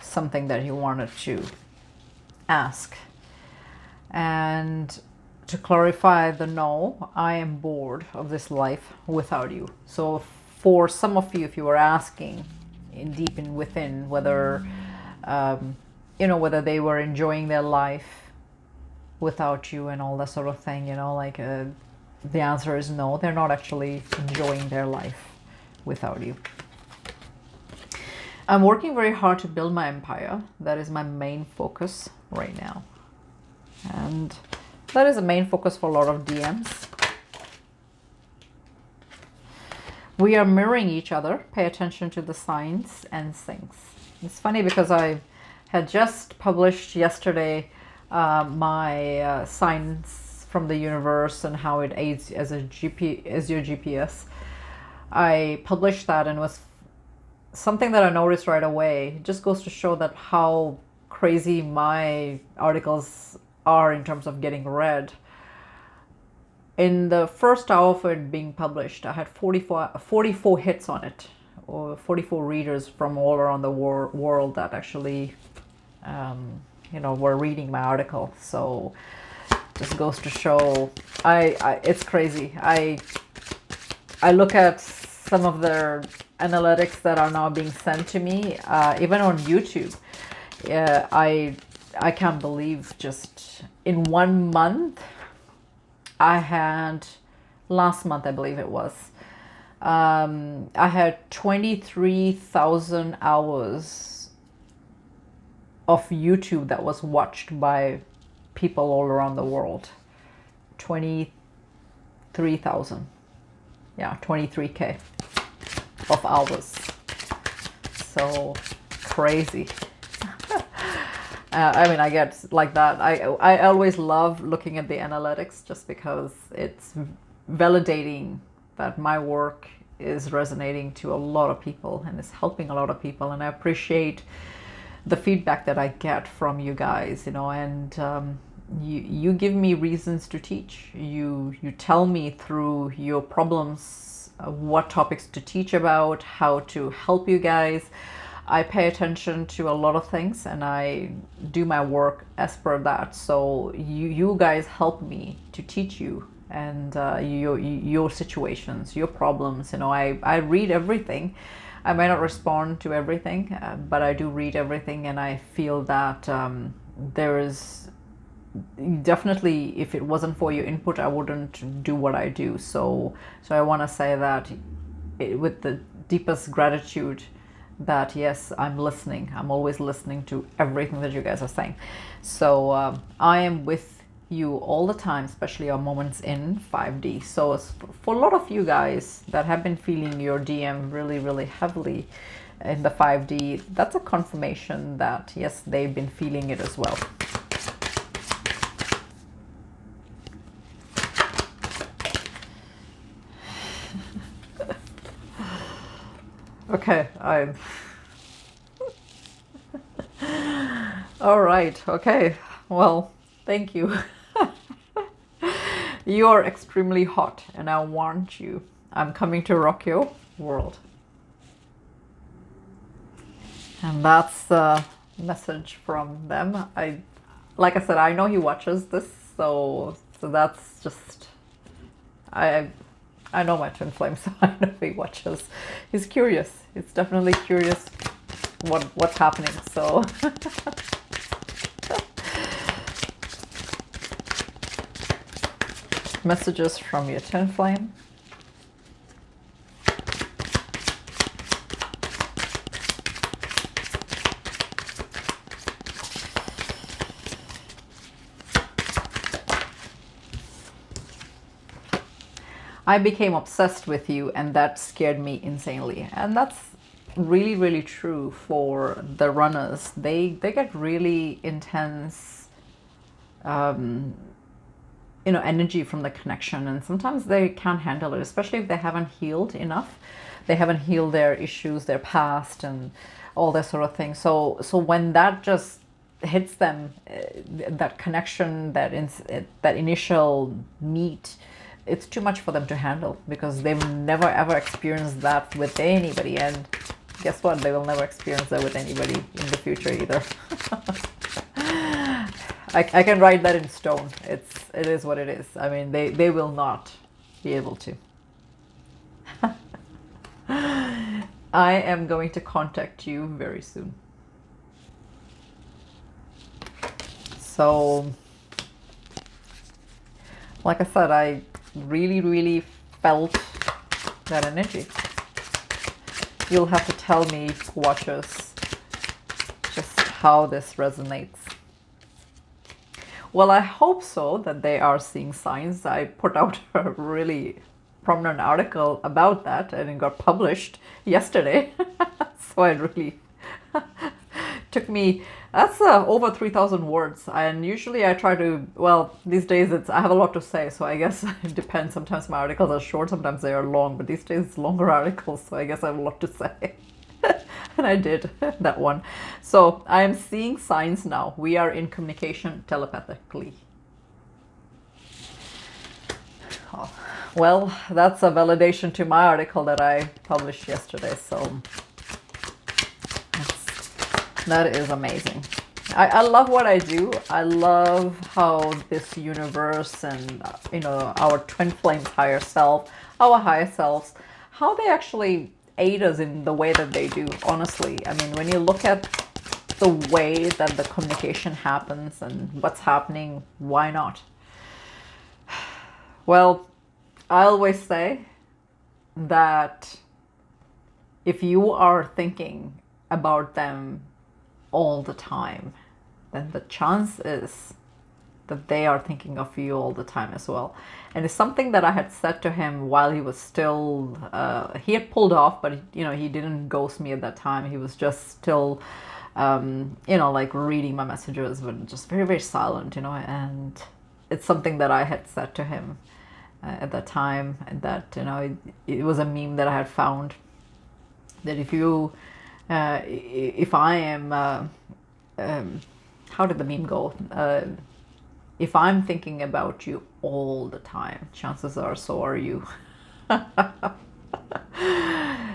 something that you wanted to ask. And to clarify the no, I am bored of this life without you. So for some of you, if you were asking deep in within whether you know, whether they were enjoying their life without you and all that sort of thing, you know, like the answer is no, they're not actually enjoying their life without you. I'm working very hard to build my empire. That is my main focus right now. And that is a main focus for a lot of DMs. We are mirroring each other. Pay attention to the signs and things. It's funny because I had just published yesterday my signs from the universe and how it aids as your GPS. I published that, and it was something that I noticed right away. It just goes to show that how crazy my articles are in terms of getting read. In the first hour of it being published, I had 44 hits on it, or 44 readers from all around the world that actually you know, were reading my article. So just goes to show, it's crazy. I look at some of their analytics that are now being sent to me, even on YouTube. I can't believe, just in 1 month, I had, last month I believe it was, I had 23,000 hours of YouTube that was watched by people all around the world. 23,000. Yeah, 23K of hours. So crazy. I mean, I get like that. I always love looking at the analytics just because it's validating that my work is resonating to a lot of people and is helping a lot of people. And I appreciate the feedback that I get from you guys, you know, and you give me reasons to teach. You tell me through your problems what topics to teach about, how to help you guys. I pay attention to a lot of things and I do my work as per that. So you guys help me to teach you and your situations, your problems. You know, I read everything. I may not respond to everything, but I do read everything, and I feel that there is definitely, if it wasn't for your input, I wouldn't do what I do. So I want to say that with the deepest gratitude that yes, I'm listening. I'm always listening to everything that you guys are saying. So I am with you all the time, especially our moments in 5D. So for a lot of you guys that have been feeling your DM really, really heavily in the 5D, that's a confirmation that yes, they've been feeling it as well. Okay, All right. Okay. Well, thank you. You are extremely hot and I want you. I'm coming to rock your world. And that's the message from them. Like I said, I know he watches this, so that's just, I know my twin flame, so I know he watches. He's curious. He's definitely curious what's happening. So messages from your twin flame. I became obsessed with you and that scared me insanely. And that's really, really true for the runners. They get really intense energy from the connection, and sometimes they can't handle it, especially if they haven't healed enough. They haven't healed their issues, their past, and all that sort of thing. So when that just hits them, that connection, that initial meet, it's too much for them to handle because they've never ever experienced that with anybody, and guess what? They will never experience that with anybody in the future either. I can write that in stone. It is what it is. I mean, they will not be able to. I am going to contact you very soon. So, like I said, I really, really felt that energy. You'll have to tell me, watchers, just how this resonates. Well, I hope so, that they are seeing signs. I put out a really prominent article about that and it got published yesterday. So I really took me, that's over 3,000 words. And usually I try to, well, these days I have a lot to say. So I guess it depends. Sometimes my articles are short, sometimes they are long, but these days it's longer articles. So I guess I have a lot to say. And I did that one. So I am seeing signs now. We are in communication telepathically. Oh, well, that's a validation to my article that I published yesterday. So that is amazing. I love what I do. I love how this universe and, our twin flames higher self, our higher selves, how they actually aid us in the way that they do, honestly. I mean, when you look at the way that the communication happens and what's happening, why not? Well, I always say that if you are thinking about them all the time, then the chance is that they are thinking of you all the time as well. And it's something that I had said to him while he was still, he had pulled off, but he didn't ghost me at that time. He was just still, like reading my messages, but just very, very silent, and it's something that I had said to him at that time, and that, it was a meme that I had found, that if I am, how did the meme go? If I'm thinking about you all the time, chances are so are you.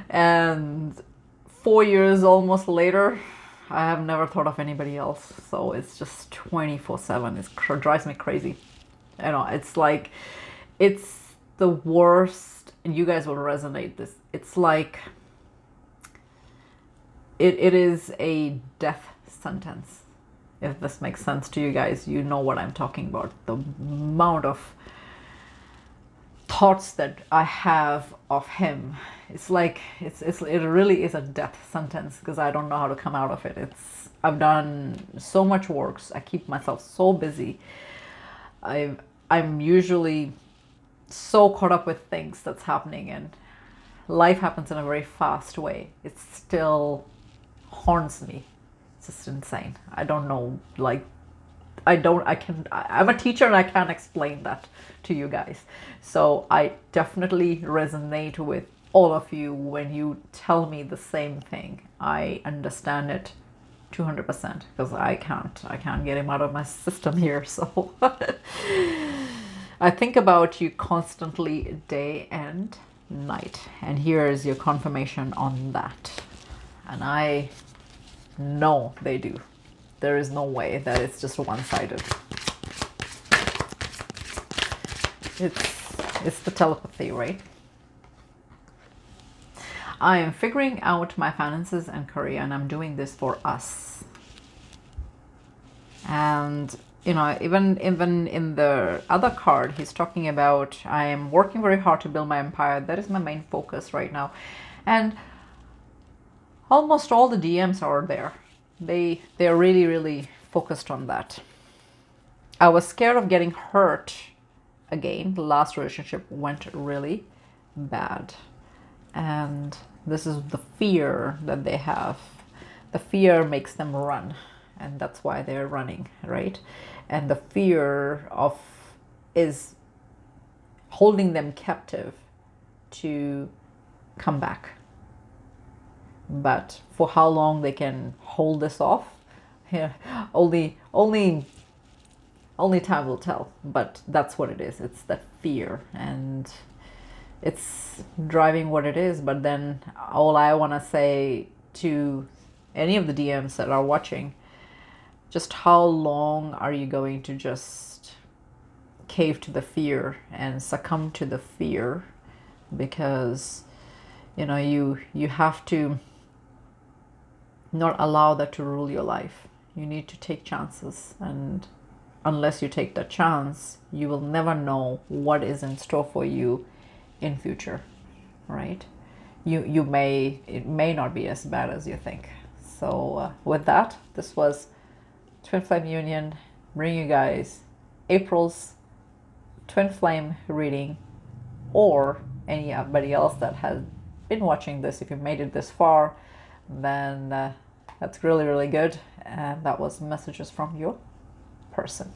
And 4 years almost later, I have never thought of anybody else. So it's just 24/7. It drives me crazy. It's like, it's the worst, and you guys will resonate this. It's like, it is a death sentence. If this makes sense to you guys, you know what I'm talking about. The amount of thoughts that I have of him, it's like, it really is a death sentence, because I don't know how to come out of it. I've done so much work. I keep myself so busy. I'm usually so caught up with things that's happening, and life happens in a very fast way. It still haunts me. Just insane. I don't know, I'm a teacher and I can't explain that to you guys. So I definitely resonate with all of you when you tell me the same thing. I understand it 200%, because I can't get him out of my system here. So I think about you constantly, day and night, and here is your confirmation on that. And I know they do. There is no way that it's just one-sided. It's the telepathy, right? I am figuring out my finances and career, and I'm doing this for us. And you know, even in the other card, he's talking about, I am working very hard to build my empire. That is my main focus right now. And almost all the DMs are there. They're really focused on that. I was scared of getting hurt again. The last relationship went really bad. And this is the fear that they have. The fear makes them run. And that's why they're running, right? And the fear is holding them captive to come back. But for how long they can hold this off, yeah, only time will tell. But that's what it is. It's that fear, and it's driving what it is. But then all I want to say to any of the DMs that are watching, just how long are you going to just cave to the fear and succumb to the fear? Because you know, you have to not allow that to rule your life. You need to take chances, and unless you take that chance, you will never know what is in store for you in future, right? It may not be as bad as you think. So with that, this was Twin Flame Union, bring you guys April's twin flame reading, or anybody else that has been watching this. If you made it this far, then that's really good. And that was messages from your person.